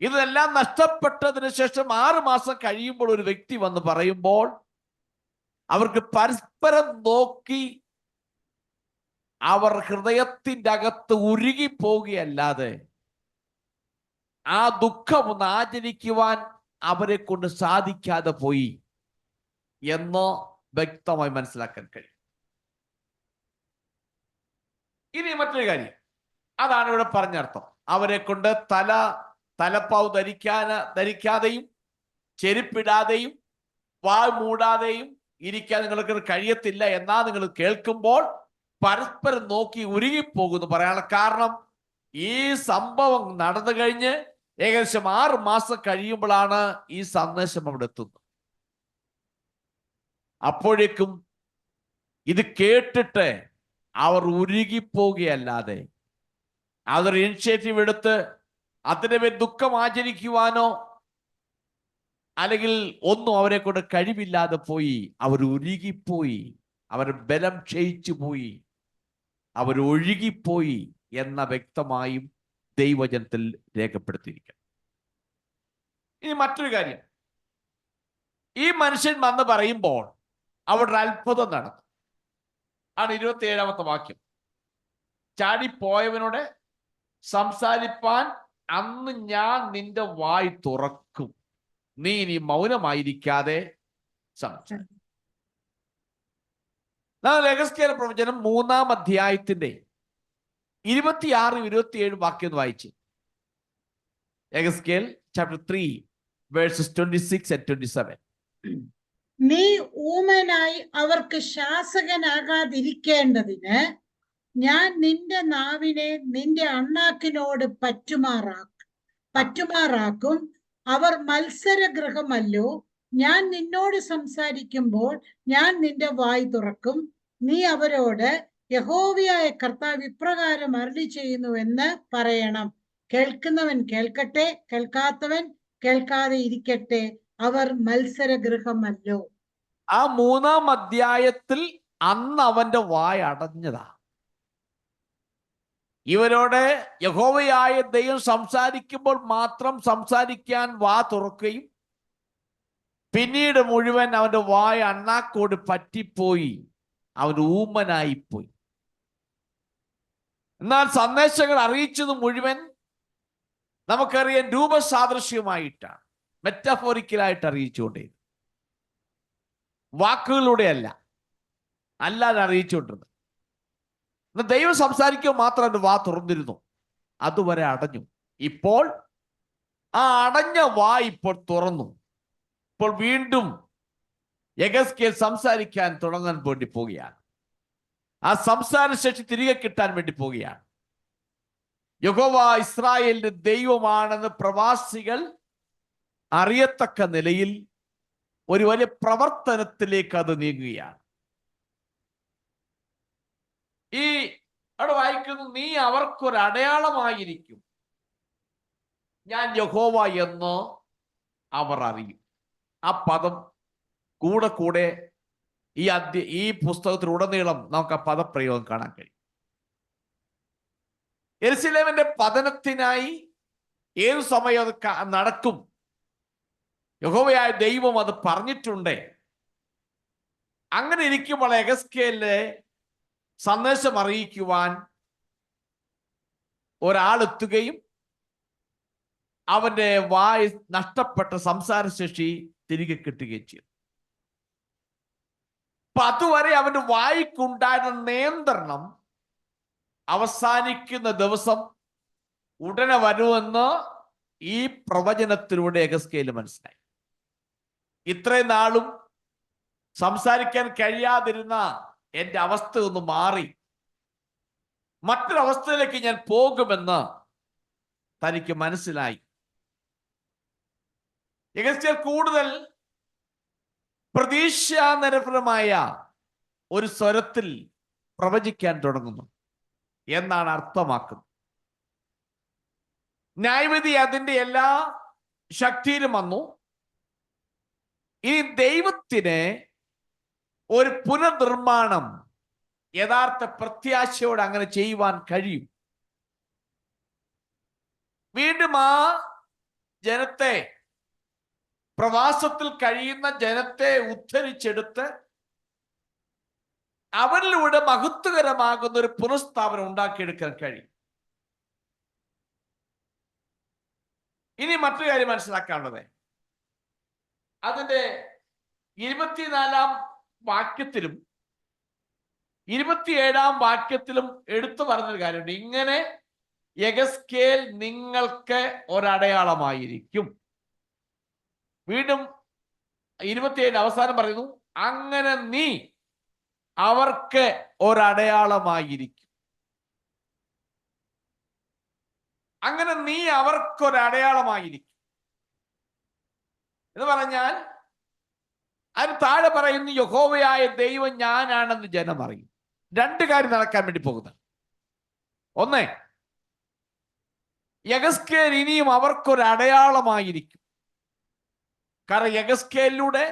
ഇതെല്ലാം നഷ്ടപ്പെട്ടതിന് ശേഷം 6 മാസം കഴിയുമ്പോൾ ഒരു വ്യക്തി വന്ന് പറയുമ്പോൾ അവർക്ക് പരസ്പരം നോക്കി അവർ ഹൃദയത്തിൻ്റെ അകത്ത് ഉരുകിപ്പോവുകയല്ലാതെ ആ ദുഃഖം ഒന്ന് ആചരിക്കുവാൻ അവരെ കൊണ്ട് സാധിക്കാതെ പോയി എന്ന് വ്യക്തമായി മനസ്സിലാക്കാൻ കഴിയും. ഇനി മറ്റൊരു കാര്യം, അതാണ് ഇവിടെ പറഞ്ഞർത്ഥം. അവരെ കൊണ്ട് തലപ്പാവ് ധരിക്കാതെയും ചെരുപ്പിടാതെയും വായ് മൂടാതെയും ഇരിക്കാൻ നിങ്ങൾക്ക് കഴിയത്തില്ല എന്നാ നിങ്ങൾ കേൾക്കുമ്പോൾ പരസ്പരം നോക്കി ഉരുകിപ്പോകുന്നു പറയാനുള്ള കാരണം, ഈ സംഭവം നടന്നു കഴിഞ്ഞ് ഏകദേശം 6 മാസം കഴിയുമ്പോഴാണ് ഈ സന്ദേശം അവിടെ എത്തുന്നത്. അപ്പോഴേക്കും ഇത് കേട്ടിട്ട് അവർ ഉരുകിപ്പോകുകയല്ലാതെ അതൊരു ഇനിഷ്യേറ്റീവ് എടുത്ത് അതിന്റെ മേൽ ദുഃഖം ആചരിക്കുവാനോ അല്ലെങ്കിൽ ഒന്നും അവരെ കൊണ്ട് കഴിവില്ലാതെ പോയി. അവർ ഉരുകിപ്പോയി, അവർ ബലം ക്ഷയിച്ചു പോയി, അവർ ഒഴുകിപ്പോയി എന്ന വ്യക്തമായും ദൈവജനത്തിൽ രേഖപ്പെടുത്തിയിരിക്കുന്നു. ഇനി മറ്റൊരു കാര്യം, ഈ മനുഷ്യൻ വന്ന് പറയുമ്പോൾ അവിടെ ഒരു അത്ഭുതം നടന്നു. ആണ് 27-ാമത്തെ വാക്യം. ചാടിപ്പോയവനോട് സംസാരിപ്പാൻ അന്ന് ഞാൻ നിന്റെ വായ് തുറക്കും, നീ ഇനി മൗനമായിരിക്കാതെ സംസാരിക്കും. യെഹെസ്കേൽ പ്രവചനം 3-ാം അധ്യായത്തിന്റെ 26-27 വാക്യം വായിച്ച്. യെഹെസ്കേൽ ചാപ്റ്റർ 3 verses 26 and 27. നീ ഊമനായി അവർക്ക് ശാസകനാകാതിരിക്കേണ്ടതിന് ഞാൻ നിന്റെ നാവിനെ നിന്റെ അണ്ണാക്കിനോട് പറ്റുമാറാക്കും. അവർ മത്സരഗൃഹമല്ലോ. ഞാൻ നിന്നോട് സംസാരിക്കുമ്പോൾ ഞാൻ നിന്റെ വായ് തുറക്കും. നീ അവരോട് യഹോവയായ കർത്താവ് ഇപ്രകാരം അരുളി ചെയ്യുന്നുവെന്ന് പറയണം. കേൾക്കുന്നവൻ കേൾക്കട്ടെ, കേൾക്കാത്തവൻ കേൾക്കാതെ ഇരിക്കട്ടെ. അവർ മത്സരഗൃഹമല്ലോ. ആ 3-ാം അധ്യായത്തിൽ അന്ന് അവന്റെ വായ് അടഞ്ഞതാ. ഇവരോട് യഹോവയായ ദൈവം സംസാരിക്കുമ്പോൾ മാത്രം സംസാരിക്കാൻ വാ തുറക്കുകയും പിന്നീട് മുഴുവൻ അവന്റെ വായ അണ്ണാക്കോട് പറ്റിപ്പോയി, അവൻ ഊമനായിപ്പോയി. എന്നാൽ സന്ദേശങ്ങൾ അറിയിച്ചത് മുഴുവൻ നമുക്കറിയാം രൂപസാദൃശ്യമായിട്ടാണ്, മെറ്റഫോറിക്കലായിട്ട് അറിയിച്ചുകൊണ്ടേ, വാക്കുകളിലൂടെയല്ല, അല്ലാതെ അറിയിച്ചുകൊണ്ടിരുന്നത്. ദൈവം സംസാരിക്കുക മാത്രം അവന്റെ വാ തുറന്നിരുന്നു, അതുവരെ അടഞ്ഞു. ഇപ്പോൾ ആ അടഞ്ഞ വാ ഇപ്പോൾ തുറന്നു. ഇപ്പോൾ വീണ്ടും യെഹെസ്കേൽ സംസാരിക്കാൻ തുടങ്ങാൻ വേണ്ടി പോവുകയാണ്. ആ സംസാര ശേഷി തിരികെ കിട്ടാൻ വേണ്ടി പോവുകയാണ്. യഹോവ ഇസ്രായേലിന്റെ ദൈവമാണെന്ന് പ്രവാസികൾ അറിയത്തക്ക നിലയിൽ ഒരു വലിയ പ്രവർത്തനത്തിലേക്ക് അത് നീങ്ങുകയാണ്. ഈ അവിടെ വായിക്കുന്നു, നീ അവർക്കൊരു അടയാളമായിരിക്കും, ഞാൻ യഹോവ എന്ന് അവർ അറിയും. ആ പദം കൂടെ ഈ പുസ്തകത്തിലുടനീളം നമുക്ക് ആ പദപ്രയോഗം കാണാൻ കഴിയും. യെരൂശലേമിന്റെ പതനത്തിനായി ഏതു സമയം അത് നടക്കും, യഹോവയായ ദൈവം അത് പറഞ്ഞിട്ടുണ്ട്. അങ്ങനെ ഇരിക്കുമ്പോൾ യെഹെസ്കേലിനെ സന്ദേശം അറിയിക്കുവാൻ ഒരാളെത്തുകയും അവന്റെ വായ് നഷ്ടപ്പെട്ട സംസാരശേഷി തിരികെ കിട്ടുകയും ചെയ്തു. അപ്പൊ അതുവരെ അവന്റെ വായ്ക്കുണ്ടായിരുന്ന നിയന്ത്രണം അവസാനിക്കുന്ന ദിവസം ഉടനെ വരുമെന്ന് ഈ പ്രവചനത്തിലൂടെ യെഹെസ്കേൽ മനസ്സിലായി. ഇത്രയും നാളും സംസാരിക്കാൻ കഴിയാതിരുന്ന എന്റെ അവസ്ഥ ഒന്ന് മാറി, മറ്റൊരവസ്ഥയിലേക്ക് ഞാൻ പോകുമെന്ന് തനിക്ക് മനസ്സിലായി. യെഹെസ്കേൽ കൂടുതൽ പ്രതീക്ഷാനിരഭരമായ ഒരു സ്വരത്തിൽ പ്രവചിക്കാൻ തുടങ്ങുന്നു എന്നാണ് അർത്ഥമാക്കുന്നത്. ന്യായവിധി അതിന്റെ എല്ലാ ശക്തിയിലും വന്നു. ഇനി ദൈവത്തിന് ഒരു പുനർനിർമ്മാണം യഥാർത്ഥ പ്രത്യാശയോടെ അങ്ങനെ ചെയ്യുവാൻ കഴിയും. വീണ്ടും ആ ജനത്തെ, പ്രവാസത്തിൽ കഴിയുന്ന ജനത്തെ ഉദ്ധരിച്ചെടുത്ത് അവരിലൂടെ മഹത്വകരമാകുന്ന ഒരു പുനഃസ്ഥാപനം ഉണ്ടാക്കിയെടുക്കാൻ കഴിയും. ഇനി മറ്റൊരു കാര്യം മനസ്സിലാക്കാനുള്ളത്, അതിന്റെ 24-ാം വാക്യത്തിലും 27-ാം വാക്യത്തിലും എടുത്തു പറഞ്ഞൊരു കാര്യമുണ്ട്. ഇങ്ങനെ യെഹെസ്കേൽ നിങ്ങൾക്ക് ഒരടയാളമായിരിക്കും. വീണ്ടും 27 അവസാനം പറയുന്നു, അങ്ങനെ നീ അവർക്ക് ഒരടയാളമായിരിക്കും. അങ്ങനെ നീ അവർക്കൊരടയാളമായിരിക്കും എന്ന് പറഞ്ഞാൽ അതിന് താഴെ പറയുന്നു, യഹോവയായ ദൈവം ഞാനാണെന്ന് ജനം അറിയും. രണ്ട് കാര്യം നടക്കാൻ വേണ്ടി പോകുന്നത്. ഒന്ന്, യെഹെസ്കേൽ ഇനിയും അവർക്കൊരു അടയാളമായിരിക്കും. കാരണം യെഹെസ്കേലിലൂടെ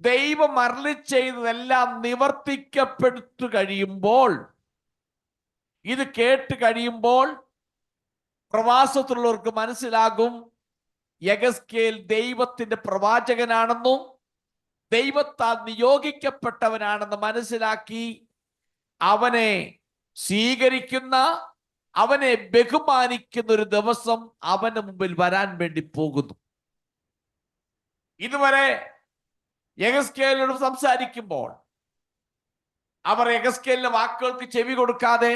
ദൈവം അരുളി ചെയ്തതെല്ലാം നിവർത്തിക്കപ്പെട്ടു കഴിയുമ്പോൾ, ഇത് കേട്ട് കഴിയുമ്പോൾ പ്രവാസത്തിലുള്ളവർക്ക് മനസ്സിലാകും യെഹെസ്കേൽ ദൈവത്തിന്റെ പ്രവാചകനാണെന്നും ദൈവത്താൽ നിയോഗിക്കപ്പെട്ടവനാണെന്ന് മനസ്സിലാക്കി അവനെ സ്വീകരിക്കുന്ന, അവനെ ബഹുമാനിക്കുന്ന ഒരു ദിവസം അവന്റെ മുമ്പിൽ വരാൻ വേണ്ടി പോകുന്നു. ഇതുവരെ യെഹെസ്കേലിനോട് സംസാരിക്കുമ്പോൾ അവർ യെഹെസ്കേലിന്റെ വാക്കുകൾക്ക് ചെവി കൊടുക്കാതെ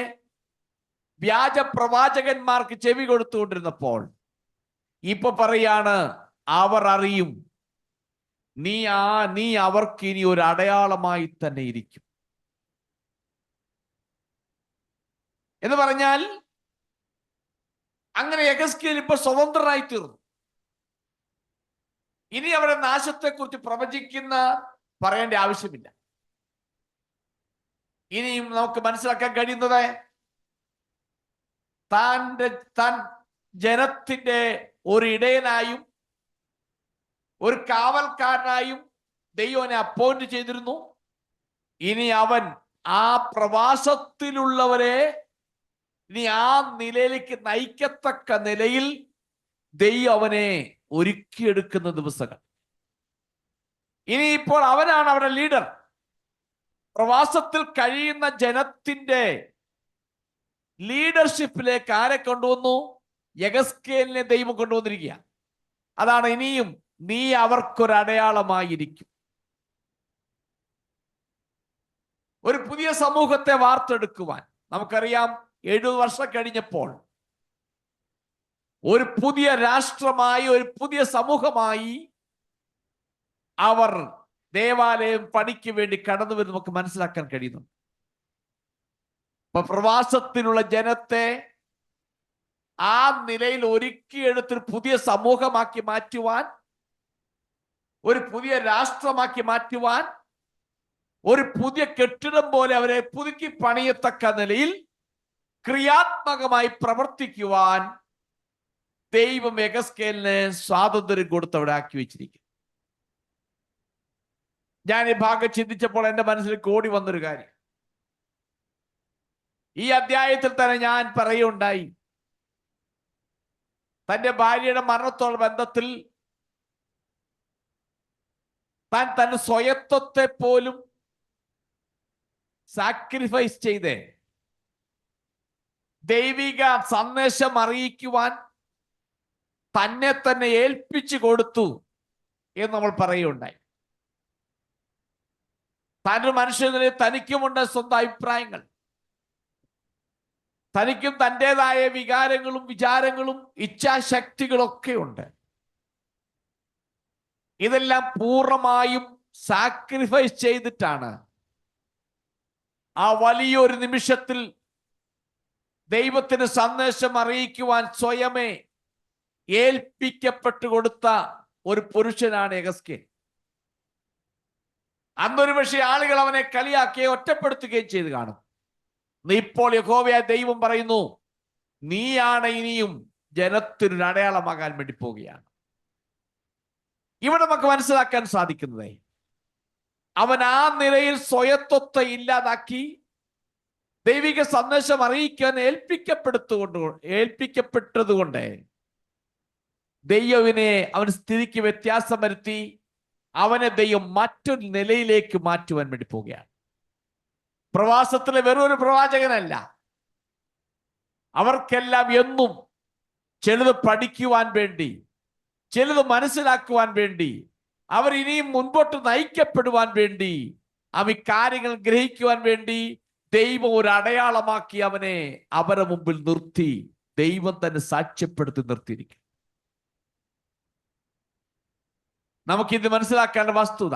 വ്യാജ പ്രവാചകന്മാർക്ക് ചെവി കൊടുത്തുകൊണ്ടിരുന്നപ്പോൾ ഇപ്പൊ പറയാണ്, അവർ അറിയും നീ അവർക്ക് ഇനി ഒരു അടയാളമായി തന്നെ ഇരിക്കും എന്ന് പറഞ്ഞാൽ, അങ്ങനെ യെഹെസ്കേൽ ഇപ്പൊ സ്വതന്ത്രനായി തീർന്നു. ഇനി അവരുടെ നാശത്തെക്കുറിച്ച് പ്രവചിക്കുന്ന പറയേണ്ട ആവശ്യമില്ല. ഇനിയും നമുക്ക് മനസ്സിലാക്കാൻ കഴിയുന്നത് താൻ ജനത്തിന്റെ ഒരു ഇടയനായും ഒരു കാവൽക്കാരനായും ദൈവനെ അപ്പോയിന്റ് ചെയ്തിരുന്നു. ഇനി അവൻ ആ പ്രവാസത്തിലുള്ളവരെ ഇനി ആ നിലയിലേക്ക് നയിക്കത്തക്ക നിലയിൽ ദൈവം അവനെ ഒരുക്കിയെടുക്കുന്ന ദിവസങ്ങൾ. ഇനി ഇപ്പോൾ അവനാണ് അവരുടെ ലീഡർ. പ്രവാസത്തിൽ കഴിയുന്ന ജനത്തിന്റെ ലീഡർഷിപ്പിലേക്ക് ആരെ കൊണ്ടുവന്നു? യെഹെസ്കേലിനെ ദൈവം കൊണ്ടുവന്നിരിക്കുക. അതാണ് ഇനിയും നീ അവർക്കൊരു അടയാളമായിരിക്കും. ഒരു പുതിയ സമൂഹത്തെ വാർത്തെടുക്കുവാൻ നമുക്കറിയാം, 70 വർഷം കഴിഞ്ഞപ്പോൾ ഒരു പുതിയ രാഷ്ട്രമായി, ഒരു പുതിയ സമൂഹമായി അവർ ദേവാലയം പണിക്ക് വേണ്ടി കടന്നു വരും നമുക്ക് മനസ്സിലാക്കാൻ കഴിയുന്നു. ഇപ്പൊ പ്രവാസത്തിലുള്ള ജനത്തെ ആ നിലയിൽ ഒരുക്കിയെടുത്തൊരു പുതിയ സമൂഹമാക്കി മാറ്റുവാൻ, ഒരു പുതിയ രാഷ്ട്രമാക്കി മാറ്റുവാൻ, ഒരു പുതിയ കെട്ടിടം പോലെ അവരെ പുതുക്കി പണിയത്തക്ക നിലയിൽ ക്രിയാത്മകമായി പ്രവർത്തിക്കുവാൻ ദൈവം യെഹെസ്കേലിന് സ്വാതന്ത്ര്യം കൊടുത്ത് അവിടെ ആക്കി വെച്ചിരിക്കും. ഞാൻ ഈ ഭാഗം ചിന്തിച്ചപ്പോൾ എൻ്റെ മനസ്സിൽ ഓടി വന്നൊരു കാര്യം, ഈ അധ്യായത്തിൽ തന്നെ ഞാൻ പറയുണ്ടായി, തന്റെ ഭാര്യയുടെ മരണത്തോടുള്ള ബന്ധത്തിൽ താൻ തന്റെ സ്വയത്വത്തെ പോലും സാക്രിഫൈസ് ചെയ്ത് ദൈവിക സന്ദേശം അറിയിക്കുവാൻ തന്നെ തന്നെ ഏൽപ്പിച്ചു കൊടുത്തു എന്ന് നമ്മൾ പറയുകയുണ്ടായി. താനൊരു മനുഷ്യനെ തനിക്കുമുണ്ട് സ്വന്തം അഭിപ്രായങ്ങൾ, തനിക്കും തൻ്റെതായ വികാരങ്ങളും വിചാരങ്ങളും ഇച്ഛാശക്തികളൊക്കെ ഉണ്ട്. ഇതെല്ലാം പൂർണ്ണമായും സാക്രിഫൈസ് ചെയ്തിട്ടാണ് ആ വലിയൊരു നിമിഷത്തിൽ ദൈവത്തിന് സന്ദേശം അറിയിക്കുവാൻ സ്വയമേ ഏൽപ്പിക്കപ്പെട്ടു കൊടുത്ത ഒരു പുരുഷനാണ് യെഹെസ്കേൽ. അന്നൊരു പക്ഷേ ആളുകൾ അവനെ കളിയാക്കുകയും ഒറ്റപ്പെടുത്തുകയും ചെയ്ത് കാണും. ഇപ്പോൾ യഹോവയായ ദൈവം പറയുന്നു, നീയാണ് ഇനിയും ജനത്തിനൊരു അടയാളമാകാൻ വേണ്ടി പോവുകയാണ്. ഇവിടെ നമുക്ക് മനസ്സിലാക്കാൻ സാധിക്കുന്നത്, അവൻ ആ നിലയിൽ സ്വയത്വത്തെ ഇല്ലാതാക്കി ദൈവിക സന്ദേശം അറിയിക്കാൻ ഏൽപ്പിക്കപ്പെട്ടതുകൊണ്ട് ദൈവവിനെ അവൻ സ്ഥിതിക്ക് വ്യത്യാസം വരുത്തി അവനെ ദൈവം മറ്റൊരു നിലയിലേക്ക് മാറ്റുവാൻ വേണ്ടി പോവുകയാണ്. പ്രവാസത്തിലെ വെറൊരു പ്രവാചകനല്ല, അവർക്കെല്ലാം എന്നും ചിലത് പഠിക്കുവാൻ വേണ്ടി, ചിലത് മനസ്സിലാക്കുവാൻ വേണ്ടി, അവർ ഇനിയും മുൻപോട്ട് നയിക്കപ്പെടുവാൻ വേണ്ടി, അവ കാര്യങ്ങൾ ഗ്രഹിക്കുവാൻ വേണ്ടി ദൈവം ഒരു അടയാളമാക്കി അവനെ അവരുടെ മുമ്പിൽ നിർത്തി ദൈവം തന്നെ സാക്ഷ്യപ്പെടുത്തി നിർത്തിയിരിക്കും. നമുക്കിത് മനസ്സിലാക്കേണ്ട വസ്തുത,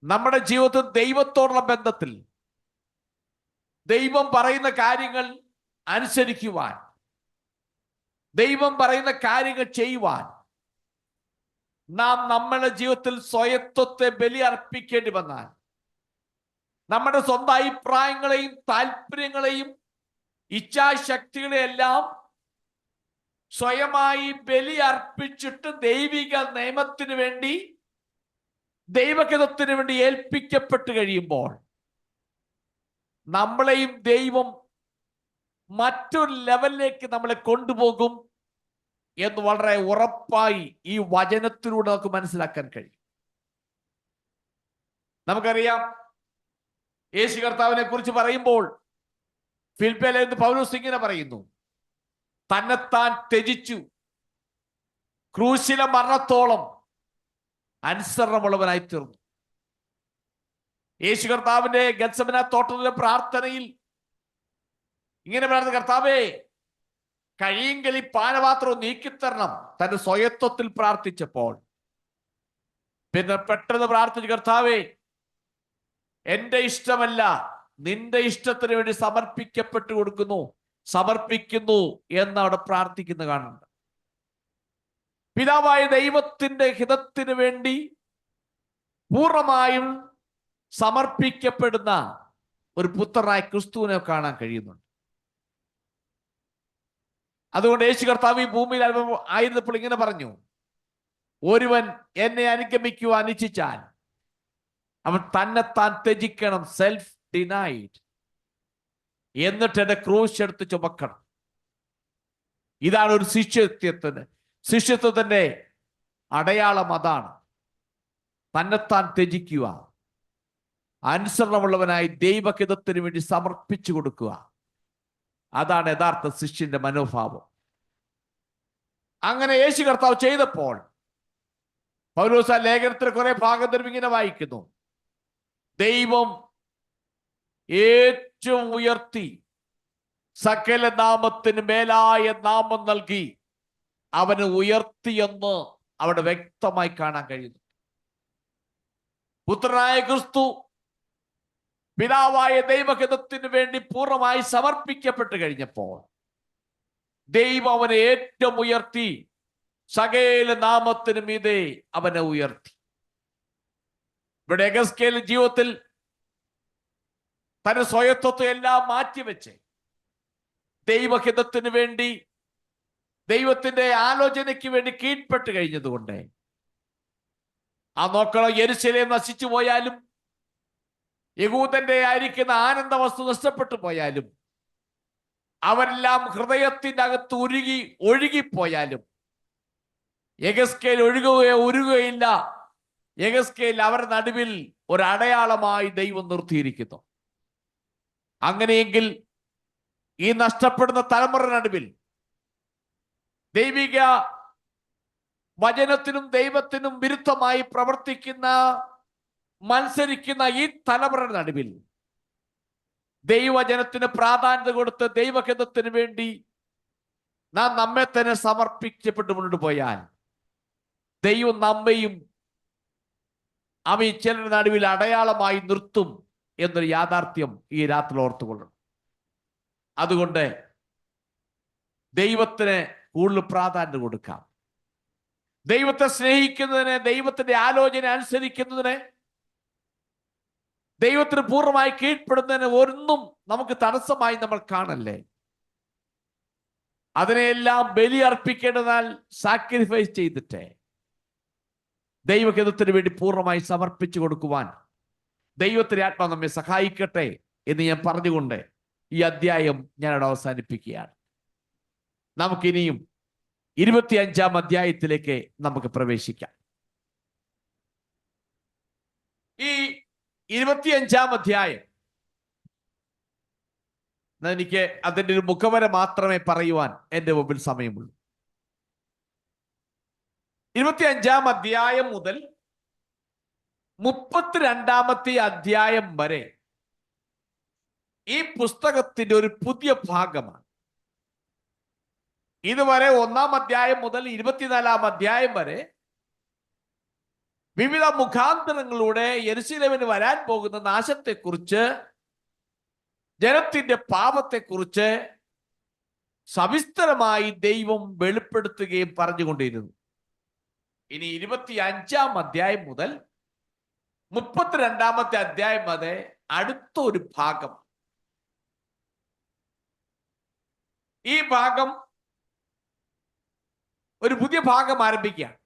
നമ്മുടെ ജീവിതത്തിൽ ദൈവത്തോടുള്ള ബന്ധത്തിൽ ദൈവം പറയുന്ന കാര്യങ്ങൾ അനുസരിക്കുവാൻ, ദൈവം പറയുന്ന കാര്യങ്ങൾ ചെയ്യുവാൻ നാം നമ്മുടെ ജീവിതത്തിൽ സ്വയത്വത്തെ ബലി അർപ്പിക്കേണ്ടി വന്നാൽ, നമ്മുടെ സ്വന്തം അഭിപ്രായങ്ങളെയും താല്പര്യങ്ങളെയും ഇച്ഛാശക്തികളെയെല്ലാം സ്വയമായി ബലി അർപ്പിച്ചിട്ട് ദൈവിക നിയമത്തിന് വേണ്ടി, ദൈവഹിതത്തിന് വേണ്ടി ഏൽപ്പിക്കപ്പെട്ട് കഴിയുമ്പോൾ നമ്മളെയും ദൈവം മറ്റൊരു ലെവലിലേക്ക് നമ്മളെ കൊണ്ടുപോകും എന്ന് വളരെ ഉറപ്പായി ഈ വചനത്തിലൂടെ നമുക്ക് മനസ്സിലാക്കാൻ കഴിയും. നമുക്കറിയാം, യേശു കർത്താവിനെ കുറിച്ച് പറയുമ്പോൾ ഫിലിപ്പിയിലെ പൗലോസ് ഇങ്ങനെ പറയുന്നു: തന്നെത്താൻ ത്യജിച്ചു, ക്രൂശിലെ മരണത്തോളം അനുസരണമുള്ളവനായി തീർന്നു. യേശു കർത്താവിന്റെ ഗത്സമന തോട്ടത്തിലെ പ്രാർത്ഥനയിൽ ഇങ്ങനെ പറയുന്നത്: കർത്താവേ, കഴിയെങ്കിൽ ഈ പാനപാത്രം നീക്കിത്തരണം. തന്റെ സ്വയത്വത്തിൽ പ്രാർത്ഥിച്ചപ്പോൾ പിന്നെ പെട്ടെന്ന് പ്രാർത്ഥിച്ചു: കർത്താവേ, എന്റെ ഇഷ്ടമല്ല, നിന്റെ ഇഷ്ടത്തിന് വേണ്ടി സമർപ്പിക്കുന്നു എന്ന് അവിടെ പ്രാർത്ഥിക്കുന്ന കാണുന്നുണ്ട്. പിതാവായ ദൈവത്തിന്റെ ഹിതത്തിന് വേണ്ടി പൂർണ്ണമായും സമർപ്പിക്കപ്പെടുന്ന ഒരു പുത്രനായ ക്രിസ്തുവിനെ കാണാൻ കഴിയുന്നുണ്ട്. അതുകൊണ്ട് യേശു കർത്താവ് ഈ ഭൂമിയിൽ ആയിരുന്നപ്പോൾ ഇങ്ങനെ പറഞ്ഞു: ഒരുവൻ എന്നെ അനുഗമിക്കുവാൻ ഇച്ഛിച്ചാൽ അവൻ തന്നെത്താൻ ത്യജിക്കണം, സെൽഫ് ഡിനൈഡ്, എന്നിട്ട് എന്റെ ക്രൂശ് എടുത്ത് ചുമക്കണം. ഇതാണ് ഒരു ശിഷ്യത്വത്തിന്റെ അടയാളം. അതാണ് തന്നെത്താൻ ത്യജിക്കുക, അനുസരണമുള്ളവനായി ദൈവഹിതത്തിന് വേണ്ടി സമർപ്പിച്ചു കൊടുക്കുക. അതാണ് യഥാർത്ഥ ശിഷ്യന്റെ മനോഭാവം. അങ്ങനെ യേശു കർത്താവ് ചെയ്തപ്പോൾ പൗലോസ് ലേഖനത്തിൽ കുറെ ഭാഗം ഇങ്ങനെ വായിക്കുന്നു: ദൈവം ഏറ്റവും ഉയർത്തി സകല നാമത്തിന് മേലായ നാമം നൽകി അവന് ഉയർത്തിയെന്ന് അവിടെ വ്യക്തമായി കാണാൻ കഴിയുന്നു. പുത്രനായ ക്രിസ്തു പിതാവായ ദൈവഹിതത്തിന് വേണ്ടി പൂർണ്ണമായി സമർപ്പിക്കപ്പെട്ട് കഴിഞ്ഞപ്പോൾ ദൈവം അവനെ ഏറ്റവും ഉയർത്തി, സകല നാമത്തിന് മീതെ അവനെ ഉയർത്തി. ഇവിടെ എഗസ്കേൽ ജീവിതത്തിൽ തന്റെ സ്വയത്വത്തെ എല്ലാം മാറ്റിവെച്ച് ദൈവഹിതത്തിന് വേണ്ടി, ദൈവത്തിന്റെ ആലോചനയ്ക്ക് വേണ്ടി കീഴ്പ്പെട്ട് കഴിഞ്ഞതുകൊണ്ട് ആ നോക്കണം, യെരൂശലേം നശിച്ചു പോയാലും, യഹൂദന്റെ ആയിരിക്കുന്ന ആനന്ദ വസ്തു നഷ്ടപ്പെട്ടു പോയാലും, അവരെല്ലാം ഹൃദയത്തിന്റെ അകത്ത് ഒഴുകിപ്പോയാലും യെഗസ്കേൽ ഉരുകുകയില്ല. യെഗസ്കേൽ അവരുടെ നടുവിൽ ഒരു അടയാളമായി ദൈവം നിർത്തിയിരിക്കുന്നു. അങ്ങനെയെങ്കിൽ ഈ നഷ്ടപ്പെടുന്ന തലമുറ നടുവിൽ ദൈവിക വചനത്തിനും ദൈവത്തിനും വിരുദ്ധമായി പ്രവർത്തിക്കുന്ന, മത്സരിക്കുന്ന ഈ തലമുറ നടുവിൽ ദൈവവചനത്തിന് പ്രാധാന്യത കൊടുത്ത് ദൈവഹിതത്തിന് വേണ്ടി നാം നമ്മെ തന്നെ സമർപ്പിക്കപ്പെട്ട് മുന്നോട്ട് പോയാൽ ദൈവം നമ്മയും ചിലരുടെ നടുവിൽ അടയാളമായി നിർത്തും എന്നൊരു യാഥാർത്ഥ്യം ഈ രാത്രി ഓർത്തുകൊള്ളണം. അതുകൊണ്ട് ദൈവത്തിന് കൂടുതൽ പ്രാധാന്യം കൊടുക്കാം. ദൈവത്തെ സ്നേഹിക്കുന്നതിന്, ദൈവത്തിന്റെ ആലോചന അനുസരിക്കുന്നതിന്, ദൈവത്തിന് പൂർണ്ണമായി കീഴ്പ്പെടുന്നതിന് ഒന്നും നമുക്ക് തടസ്സമായി നമ്മൾ കാണല്ലേ. അതിനെല്ലാം ബലി അർപ്പിക്കേണ്ടതാൽ സാക്രിഫൈസ് ചെയ്തിട്ട് ദൈവഹിതത്തിന് വേണ്ടി പൂർണ്ണമായി സമർപ്പിച്ചു കൊടുക്കുവാൻ ദൈവത്തിന്റെ ആത്മാവ് നമ്മെ സഹായിക്കട്ടെ എന്ന് ഞാൻ പറഞ്ഞുകൊണ്ട് ഈ അധ്യായം ഞാനവിടെ അവസാനിപ്പിക്കുകയാണ്. നമുക്കിനിയും 25-ാം അധ്യായത്തിലേക്ക് നമുക്ക് പ്രവേശിക്കാം. ഈ 25-ാം അധ്യായം എനിക്ക് അതിൻ്റെ ഒരു മുഖവര മാത്രമേ പറയുവാൻ എൻ്റെ മുമ്പിൽ സമയമുള്ളൂ. 25-ാം അധ്യായം മുതൽ 32-ാമത്തെ അധ്യായം വരെ ഈ പുസ്തകത്തിന്റെ ഒരു പുതിയ ഭാഗമാണ്. ഇതുവരെ 1-ാം അധ്യായം മുതൽ 24-ാം അധ്യായം വരെ വിവിധ മുഖാന്തരങ്ങളിലൂടെ യെരൂശലേമിന് വരാൻ പോകുന്ന നാശത്തെക്കുറിച്ച്, ജനത്തിന്റെ പാപത്തെക്കുറിച്ച് സവിസ്തരമായി ദൈവം വെളിപ്പെടുത്തുകയും പറഞ്ഞുകൊണ്ടിരുന്നു. ഇനി 25-ാം അധ്യായം മുതൽ 32-ാമത്തെ അധ്യായം വരെ അടുത്ത ഒരു ഭാഗം. ഈ ഭാഗം ഒരു പുതിയ ഭാഗം ആരംഭിക്കുകയാണ്.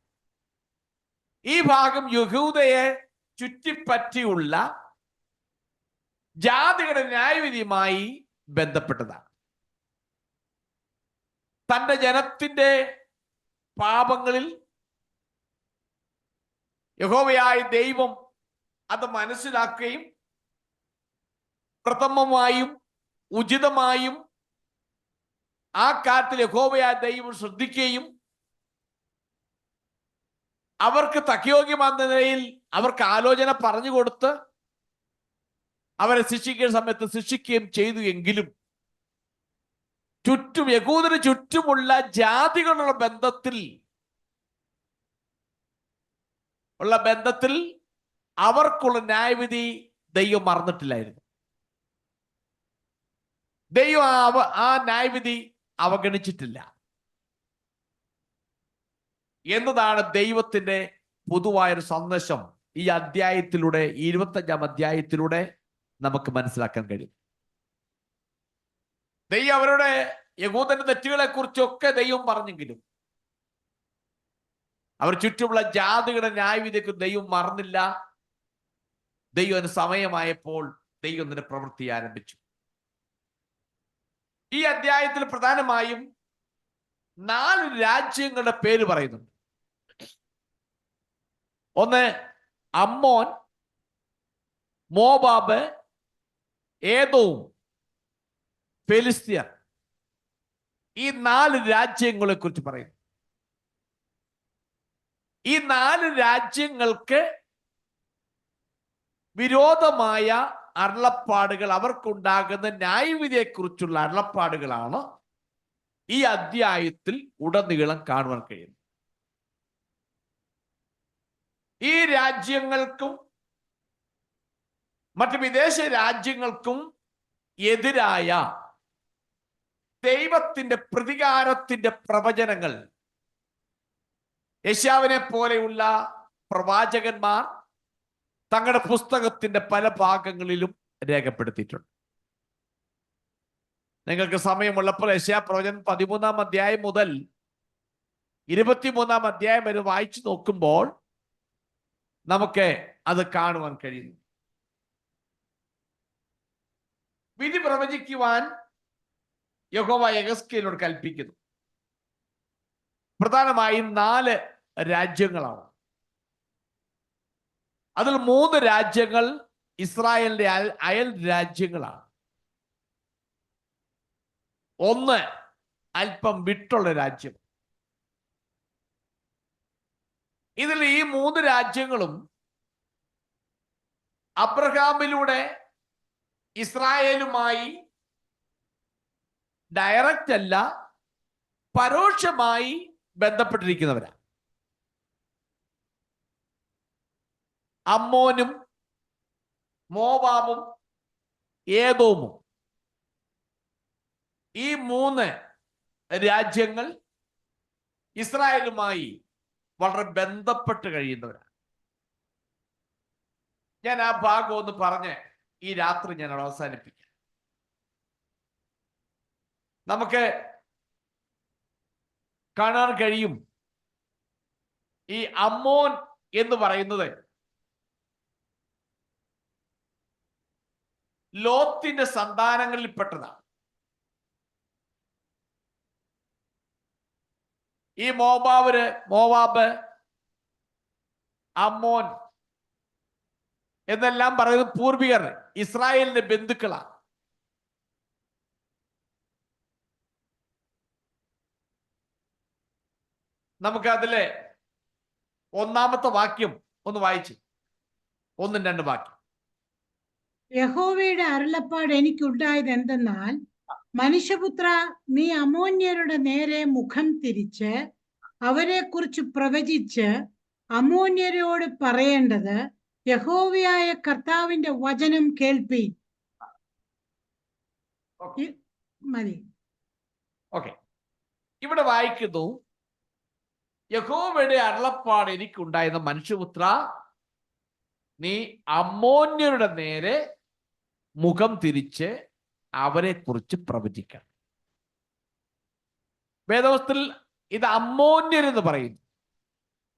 ഈ ഭാഗം യഹൂദയെ ചുറ്റിപ്പറ്റിയുള്ള ജാതികളുടെ ന്യായവിധിയുമായി ബന്ധപ്പെട്ടതാണ്. തന്റെ ജനത്തിന്റെ പാപങ്ങളിൽ യഹോവയായ ദൈവം അത് മനസ്സിലാക്കുകയും പ്രഥമമായും ഉചിതമായും ആ കാര്യത്തിൽ യഹോവയായ ദൈവം ശ്രദ്ധിക്കുകയും അവർക്ക് തക്കയോഗ്യമായ നിലയിൽ അവർക്ക് ആലോചന പറഞ്ഞു കൊടുത്ത് അവരെ ശിക്ഷിക്കുന്ന സമയത്ത് ശിക്ഷിക്കുകയും ചെയ്തു. എങ്കിലും ചുറ്റും യഹൂദന് ചുറ്റുമുള്ള ജാതികളുള്ള ബന്ധത്തിൽ അവർക്കുള്ള ന്യായവിധി ദൈവം മറന്നിട്ടില്ലായിരുന്നു. ദൈവം ആ ന്യായവിധി അവഗണിച്ചിട്ടില്ല എന്നതാണ് ദൈവത്തിന്റെ പൊതുവായൊരു സന്ദേശം ഈ അധ്യായത്തിലൂടെ, 25-ാം അധ്യായത്തിലൂടെ നമുക്ക് മനസ്സിലാക്കാൻ കഴിയും. ദൈവം അവരുടെ യഹൂദന്റെ തെറ്റുകളെ കുറിച്ചൊക്കെ ദൈവം പറഞ്ഞെങ്കിലും അവർ ചുറ്റുമുള്ള ജാതികളുടെ ന്യായവിധിക്ക് ദൈവം മറന്നില്ല. ദൈവത്തിന് സമയമായപ്പോൾ ദൈവം ഇതിന്റെ പ്രവൃത്തി ആരംഭിച്ചു. ഈ അധ്യായത്തിൽ പ്രധാനമായും 4 രാജ്യങ്ങളുടെ പേര് പറയുന്നുണ്ട്. ഒന്ന് അമ്മോൻ, മോവാബ്, ഏദോം, ഫെലിസ്ത്യർ. ഈ 4 രാജ്യങ്ങളെ കുറിച്ച് പറയുന്നു. ഈ 4 രാജ്യങ്ങൾക്ക് വിരോധമായ അരുളപ്പാടുകൾ, അവർക്കുണ്ടാകുന്ന ന്യായവിധിയെക്കുറിച്ചുള്ള അരുളപ്പാടുകളാണ് ഈ അധ്യായത്തിൽ ഉടനീളം കാണുവാൻ കഴിയുന്നത്. ഈ രാജ്യങ്ങൾക്കും മറ്റു വിദേശ രാജ്യങ്ങൾക്കും എതിരായ ദൈവത്തിന്റെ പ്രതികാരത്തിന്റെ പ്രവചനങ്ങൾ യെശയ്യാവിനെ പോലെയുള്ള പ്രവാചകന്മാർ തങ്ങളുടെ പുസ്തകത്തിന്റെ പല ഭാഗങ്ങളിലും രേഖപ്പെടുത്തിയിട്ടുണ്ട്. നിങ്ങൾക്ക് സമയമുള്ളപ്പോൾ യെശയ്യാ പ്രവചനം 13-ാം അധ്യായം മുതൽ 23-ാം അധ്യായം വരെ വായിച്ചു നോക്കുമ്പോൾ നമുക്ക് അത് കാണുവാൻ കഴിയുന്നു. വിധി പ്രവചിക്കുവാൻ യഹോവ യെഹെസ്കേലിനോട് കൽപ്പിക്കുന്നു. പ്രധാനമായും 4 രാജ്യങ്ങളാണ്. അതിൽ 3 രാജ്യങ്ങൾ ഇസ്രായേലിന്റെ അയൽ രാജ്യങ്ങളാണ്. ഒന്ന് അല്പം വിട്ടുള്ള രാജ്യം. ഇതിൽ ഈ 3 രാജ്യങ്ങളും അബ്രഹാമിലൂടെ ഇസ്രായേലുമായി ഡയറക്റ്റ് അല്ല, പരോക്ഷമായി ബന്ധപ്പെട്ടിരിക്കുന്നവരാണ്. അമ്മോനും മോവാബും ഏദോമും. ഈ 3 രാജ്യങ്ങൾ ഇസ്രായേലുമായി വളരെ ബന്ധപ്പെട്ട് കഴിയുന്നവരാണ്. ഞാൻ ആ ഭാഗം ഒന്ന് പറഞ്ഞ് ഈ രാത്രി ഞാൻ അവസാനിപ്പിക്കാം. നമുക്ക് കാണാൻ കഴിയും ഈ അമ്മോൻ എന്ന് പറയുന്നത് ലോത്തിന്റെ സന്താനങ്ങളിൽപ്പെട്ടതാണ്. ഈ മോവാബ്, അമ്മോൻ എന്നെല്ലാം പറയുന്നത് പൂർവികർ, ഇസ്രായേലിന്റെ ബന്ധുക്കളാണ്. നമുക്ക് അതിലെ 1-ാമത്തെ വാക്യം ഒന്ന് വായിച്ച്, 1-2 വാക്യം. യഹോവയുടെ അരുളപ്പാട് എനിക്കുണ്ടായത് എന്തെന്നാൽ, മനുഷ്യപുത്ര, നീ അമ്മോന്യരുടെ നേരെ മുഖം തിരിച്ച് അവരെ കുറിച്ച് പ്രവചിച്ച് അമ്മോന്യരോട് പറയേണ്ടത്, യഹോവയായ കർത്താവിന്റെ വചനം കേൾപ്പീൻ. മതി. ഓക്കെ, ഇവിടെ വായിക്കുന്നു, യഹോവയുടെ അരുളപ്പാട് എനിക്കുണ്ടായിരുന്ന മനുഷ്യപുത്ര, നീ അമ്മോന്യരുടെ നേരെ മുഖം തിരിച്ച് അവരെ കുറിച്ച് പ്രവചിക്കണം. വേദവസ്തുത്തിൽ ഇത് അമ്മോന്യർ എന്ന് പറയുന്നു.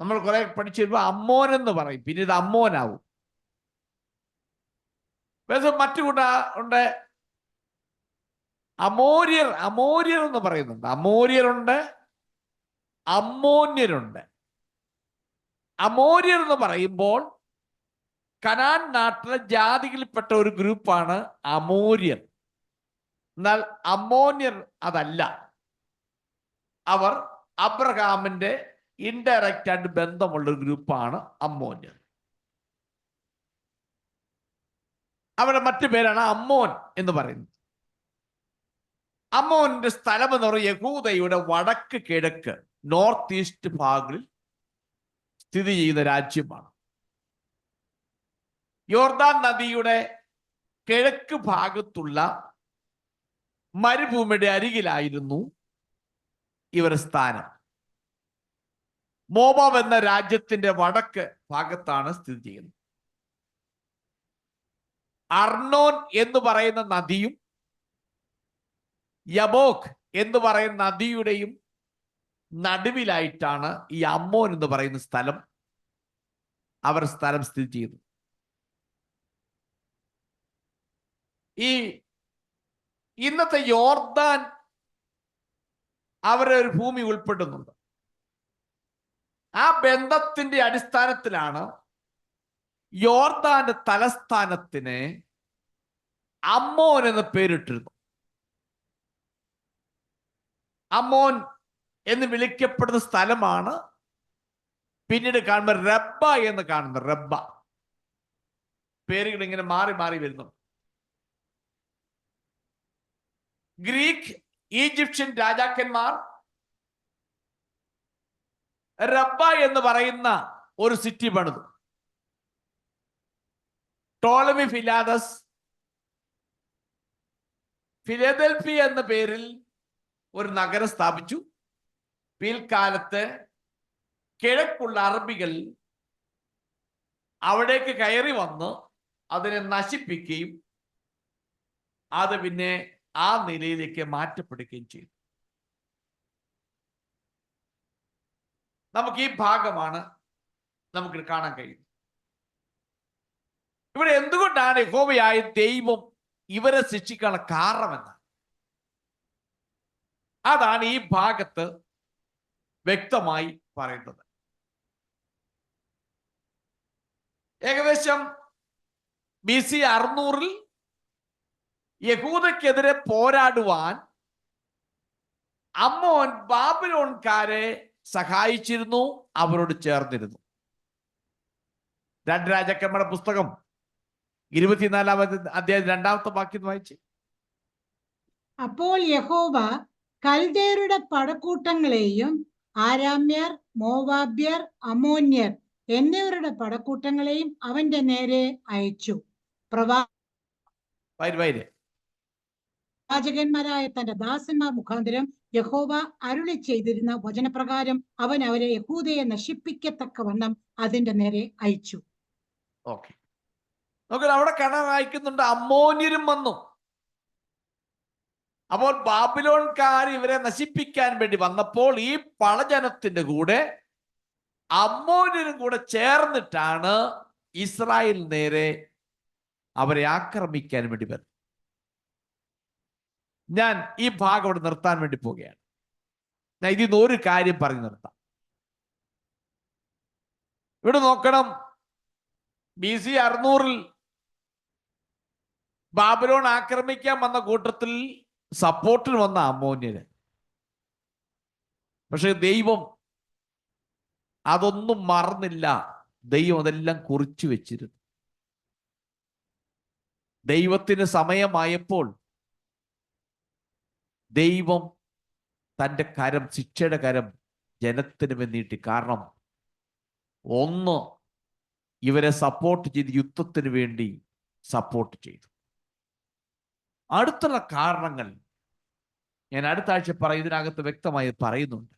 നമ്മൾ കുറെ പഠിച്ചു വരുമ്പോൾ അമ്മോൻ എന്ന് പറയും, പിന്നെ ഇത് അമ്മോനാവും. മറ്റു കൂട്ട ഉണ്ട്, അമോര്യർ എന്ന് പറയുന്നുണ്ട്. അമോര്യരുണ്ട്, അമ്മോന്യരുണ്ട്. അമോര്യർ എന്ന് പറയുമ്പോൾ കനാൻ നാട്ടിലെ ജാതികളിൽപ്പെട്ട ഒരു ഗ്രൂപ്പാണ് അമോര്യർ. എന്നാൽ അമ്മോന്യർ അതല്ല. അവർ അബ്രഹാമിന്റെ ഇൻഡയറക്റ്റ് ആയിട്ട് ബന്ധമുള്ള ഒരു ഗ്രൂപ്പാണ് അമ്മോന്യർ. അവരുടെ മറ്റു പേരാണ് അമ്മോൻ എന്ന് പറയുന്നത്. അമ്മോന്റെ സ്ഥലം എന്ന് പറയുന്നത് യഹൂദയുടെ വടക്ക് കിഴക്ക് നോർത്ത് ഈസ്റ്റ് ഭാഗങ്ങളിൽ സ്ഥിതി ചെയ്യുന്ന രാജ്യമാണ്. യോർദാൻ നദിയുടെ കിഴക്ക് ഭാഗത്തുള്ള മരുഭൂമിയുടെ അരികിലായിരുന്നു ഇവരുടെ സ്ഥാനം. മോവാബ് എന്ന രാജ്യത്തിന്റെ വടക്ക് ഭാഗത്താണ് സ്ഥിതി ചെയ്യുന്നത്. അർണോൻ എന്ന് പറയുന്ന നദിയും യബോക് എന്ന് പറയുന്ന നദിയുടെയും നടുവിലായിട്ടാണ് ഈ അമ്മോൻ എന്ന് പറയുന്ന സ്ഥലം, അവർ സ്ഥലം സ്ഥിതി ചെയ്യുന്നു. ഈ ഇന്നത്തെ യോർദാൻ അവരുടെ ഒരു ഭൂമി ഉൾപ്പെടുന്നുണ്ട്. ആ ബന്ധത്തിന്റെ അടിസ്ഥാനത്തിലാണ് യോർദാന്റെ തലസ്ഥാനത്തിന് അമ്മോൻ എന്ന് പേരിട്ടിരുന്നു. അമ്മോൻ എന്ന് വിളിക്കപ്പെടുന്ന സ്ഥലമാണ് പിന്നീട് കാണുമ്പോൾ റബ്ബ എന്ന് കാണുന്നത്. റബ്ബ പേരുകൾ ഇങ്ങനെ മാറി മാറി വരുന്നു. ഗ്രീക്ക് ഈജിപ്ഷ്യൻ രാജാക്കന്മാർ റബ്ബ എന്ന് പറയുന്ന ഒരു സിറ്റി പണിതു. ടോളമി ഫിലാദസ് ഫിലദൽഫിയ എന്ന പേരിൽ ഒരു നഗരം സ്ഥാപിച്ചു. പിൽക്കാലത്ത് കിഴക്കുള്ള അറബികൾ അവിടേക്ക് കയറി വന്ന് അതിനെ നശിപ്പിക്കുകയും അത് പിന്നെ ആ നിലയിലേക്ക് മാറ്റപ്പെടുകയും ചെയ്തു. നമുക്ക് ഈ ഭാഗമാണ് നമുക്ക് കാണാൻ കഴിയുന്നത്. ഇവിടെ എന്തുകൊണ്ടാണ് യഹോവയായ ദൈവം ഇവരെ ശിക്ഷിക്കാനുള്ള കാരണമെന്ന് അതാണ് ഈ ഭാഗത്ത് വ്യക്തമായി പറയുന്നത്. ഏകദേശം BC 600 യഹൂദക്കെതിരെ പോരാടുവാൻ അമ്മോൻ ബാബിലോൺകാരെ സഹായിച്ചിരുന്നു, അവരോട് ചേർന്നിരുന്നു. 2 രാജാക്കന്മാരുടെ പുസ്തകം 24-ാമത്തെ അധ്യായം 2-ാമത്തെ വാക്യം വായിച്ച്. അപ്പോൾ യഹോവ കൽദേയരുടെ പടക്കൂട്ടങ്ങളെയും ആരാമ്യർ, മോവാബ്യർ, അമോന്യർ എന്നിവരുടെ പടക്കൂട്ടങ്ങളെയും അവന്റെ നേരെ അയച്ചു. പ്രവാചകന്മാരായ തന്റെ ദാസന്മാർ മുഖാന്തരം യഹോവ അരുളി ചെയ്തിരുന്ന വചനപ്രകാരം അവൻ അവരെ യഹൂദയെ നശിപ്പിക്കത്തക്കവണ്ണം അതിന്റെ നേരെ അയച്ചു. ഓക്കെ, നമുക്ക് അവിടെ കാണാൻ വായിക്കുന്നുണ്ട് അമ്മോന്യരും വന്നു. അപ്പോൾ ബാബിലോൺകാർ ഇവരെ നശിപ്പിക്കാൻ വേണ്ടി വന്നപ്പോൾ ഈ പളജനത്തിന്റെ കൂടെ അമ്മോന്യരും കൂടെ ചേർന്നിട്ടാണ് ഇസ്രായേൽ നേരെ അവരെ ആക്രമിക്കാൻ വേണ്ടി വരുന്നത്. ഞാൻ ഈ ഭാഗം അവിടെ നിർത്താൻ വേണ്ടി പോവുകയാണ്. ഞാൻ ഇതിൽ നിന്ന് ഒരു കാര്യം പറഞ്ഞു നിർത്താം. ഇവിടെ നോക്കണം, BC 600 ബാബിലോൺ ആക്രമിക്കാൻ വന്ന കൂട്ടത്തിൽ സപ്പോർട്ടിന് വന്ന അമ്മോന്യര്. പക്ഷെ ദൈവം അതൊന്നും മറന്നില്ല. ദൈവം അതെല്ലാം കുറിച്ചു വെച്ചിരുന്നു. ദൈവത്തിന് സമയമായപ്പോൾ ദൈവം തൻ്റെ കരം, ശിക്ഷയുടെ കരം ജനത്തിന് വേണ്ടിയിട്ട്. കാരണം ഒന്ന്, ഇവരെ സപ്പോർട്ട് ചെയ്ത് യുദ്ധത്തിന് വേണ്ടി സപ്പോർട്ട് ചെയ്തു. അടുത്തുള്ള കാരണങ്ങൾ ഞാൻ അടുത്ത ആഴ്ച ഇതിനകത്ത് വ്യക്തമായി പറയുന്നുണ്ട്.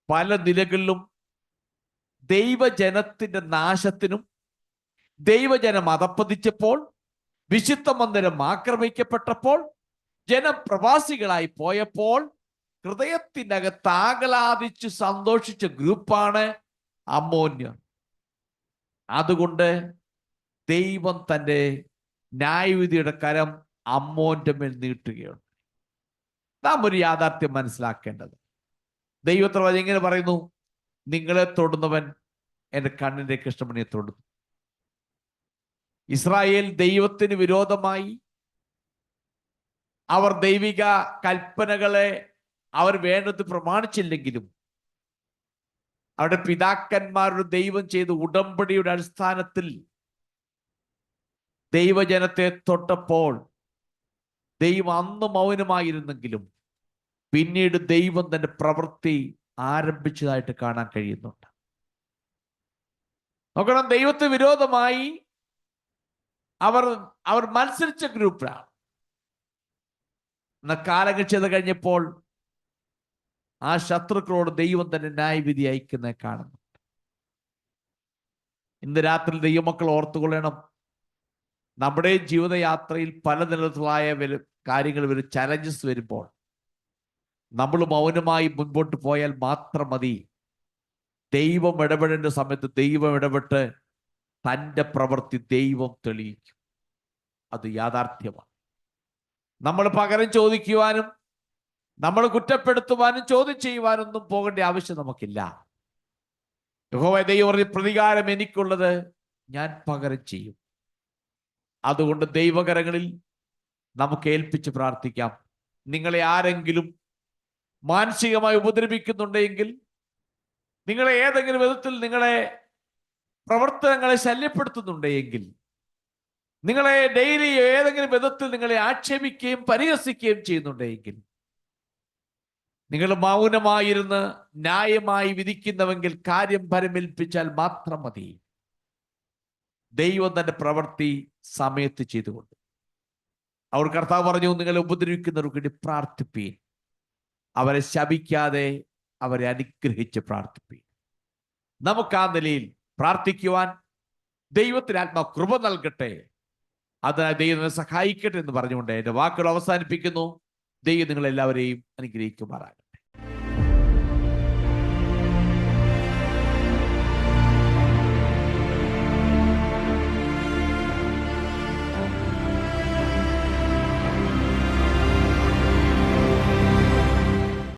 പല നിലകളിലും ദൈവജനത്തിന്റെ നാശത്തിനും ദൈവജനം അധപ്പതിച്ചപ്പോൾ വിശുദ്ധ മന്ദിരം ആക്രമിക്കപ്പെട്ടപ്പോൾ, ജനം പ്രവാസികളായി പോയപ്പോൾ ഹൃദയത്തിനകത്ത് ആഹ്ലാദിച്ച് സന്തോഷിച്ച ഗ്രൂപ്പാണ് അമ്മോന്യർ. അതുകൊണ്ട് ദൈവം തന്റെ ന്യായവിധിയുടെ കരം അമ്മോന്റെ മേൽ നീട്ടുകയാണ്. നാം ഒരു യാഥാർത്ഥ്യം മനസ്സിലാക്കേണ്ടത്, ദൈവത്തിൽ എങ്ങനെ പറയുന്നു, നിങ്ങളെ തൊടുന്നവൻ എന്റെ കണ്ണിന്റെ കൃഷ്ണമണിയെ തൊടുന്നു. ഇസ്രായേൽ ദൈവത്തിന് വിരോധമായി അവർ ദൈവിക കൽപ്പനകളെ അവർ വേണ്ടത് പ്രമാണിച്ചില്ലെങ്കിലും, അവരുടെ പിതാക്കന്മാരുടെ ദൈവം ചെയ്ത ഉടമ്പടിയുടെ അടിസ്ഥാനത്തിൽ ദൈവജനത്തെ തൊട്ടപ്പോൾ ദൈവം അന്ന് മൗനമായിരുന്നെങ്കിലും പിന്നീട് ദൈവം തന്റെ പ്രവൃത്തി ആരംഭിച്ചതായിട്ട് കാണാൻ കഴിയുന്നുണ്ട്. നോക്കണം, ദൈവത്തിന് വിരോധമായി അവർ മത്സരിച്ച ഗ്രൂപ്പിലാണ്. എന്നാൽ കാലങ്ങൾ ചെയ്ത് കഴിഞ്ഞപ്പോൾ ആ ശത്രുക്കളോട് ദൈവം തന്നെ ന്യായവിധി അയക്കുന്നത് കാണുന്നു. ഇന്ന് രാത്രി ദൈവമക്കൾ ഓർത്തുകൊള്ളണം, നമ്മുടെ ജീവിതയാത്രയിൽ പല നിലത്തിലായ കാര്യങ്ങൾ വരും, ചലഞ്ചസ് വരുമ്പോൾ നമ്മൾ മൗനമായി മുൻപോട്ട് പോയാൽ മാത്രം മതി. ദൈവം ഇടപെടേണ്ട സമയത്ത് ദൈവം ഇടപെട്ട് തൻ്റെ പ്രവൃത്തി ദൈവം തെളിയിക്കും. അത് യാഥാർത്ഥ്യമാണ്. നമ്മൾ പകരം ചോദിക്കുവാനും നമ്മൾ കുറ്റപ്പെടുത്തുവാനും ചോദ്യം ചെയ്യുവാനൊന്നും പോകേണ്ട ആവശ്യം നമുക്കില്ല. യഹോവ ദൈവം പറഞ്ഞ പ്രതികാരം എനിക്കുള്ളത്, ഞാൻ പകരം ചെയ്യും. അതുകൊണ്ട് ദൈവകരങ്ങളിൽ നമുക്ക് ഏൽപ്പിച്ച് പ്രാർത്ഥിക്കാം. നിങ്ങളെ ആരെങ്കിലും മാനസികമായി ഉപദ്രവിക്കുന്നുണ്ടെങ്കിൽ, നിങ്ങളെ ഏതെങ്കിലും വിധത്തിൽ നിങ്ങളെ പ്രവർത്തനങ്ങളെ ശല്യപ്പെടുത്തുന്നുണ്ടെങ്കിൽ, നിങ്ങളെ ഡെയിലി ഏതെങ്കിലും വിധത്തിൽ നിങ്ങളെ ആക്ഷേപിക്കുകയും പരിഹസിക്കുകയും ചെയ്യുന്നുണ്ടെങ്കിൽ, നിങ്ങൾ മൗനമായിരുന്ന് ന്യായമായി വിധിക്കുന്നുവെങ്കിൽ കാര്യം പരമേൽപ്പിച്ചാൽ മാത്രം മതി. ദൈവം തന്റെ പ്രവൃത്തി സമയത്ത് ചെയ്തുകൊണ്ട് അവർ കർത്താവ് പറഞ്ഞു, നിങ്ങളെ ഉപദ്രവിക്കുന്നവർക്ക് വേണ്ടി പ്രാർത്ഥിപ്പീൻ, അവരെ ശപിക്കാതെ അവരെ അനുഗ്രഹിച്ച് പ്രാർത്ഥിപ്പീൻ. നമുക്ക് ആ നിലയിൽ പ്രാർത്ഥിക്കുവാൻ ദൈവത്തിന് ആത്മാവ് കൃപ നൽകട്ടെ. അതിനായി ദൈവം സഹായിക്കട്ടെ എന്ന് പറഞ്ഞുകൊണ്ട് എന്റെ വാക്കുകൾ അവസാനിപ്പിക്കുന്നു. ദൈവം നിങ്ങളെല്ലാവരെയും അനുഗ്രഹിക്കുമാറാകട്ടെ.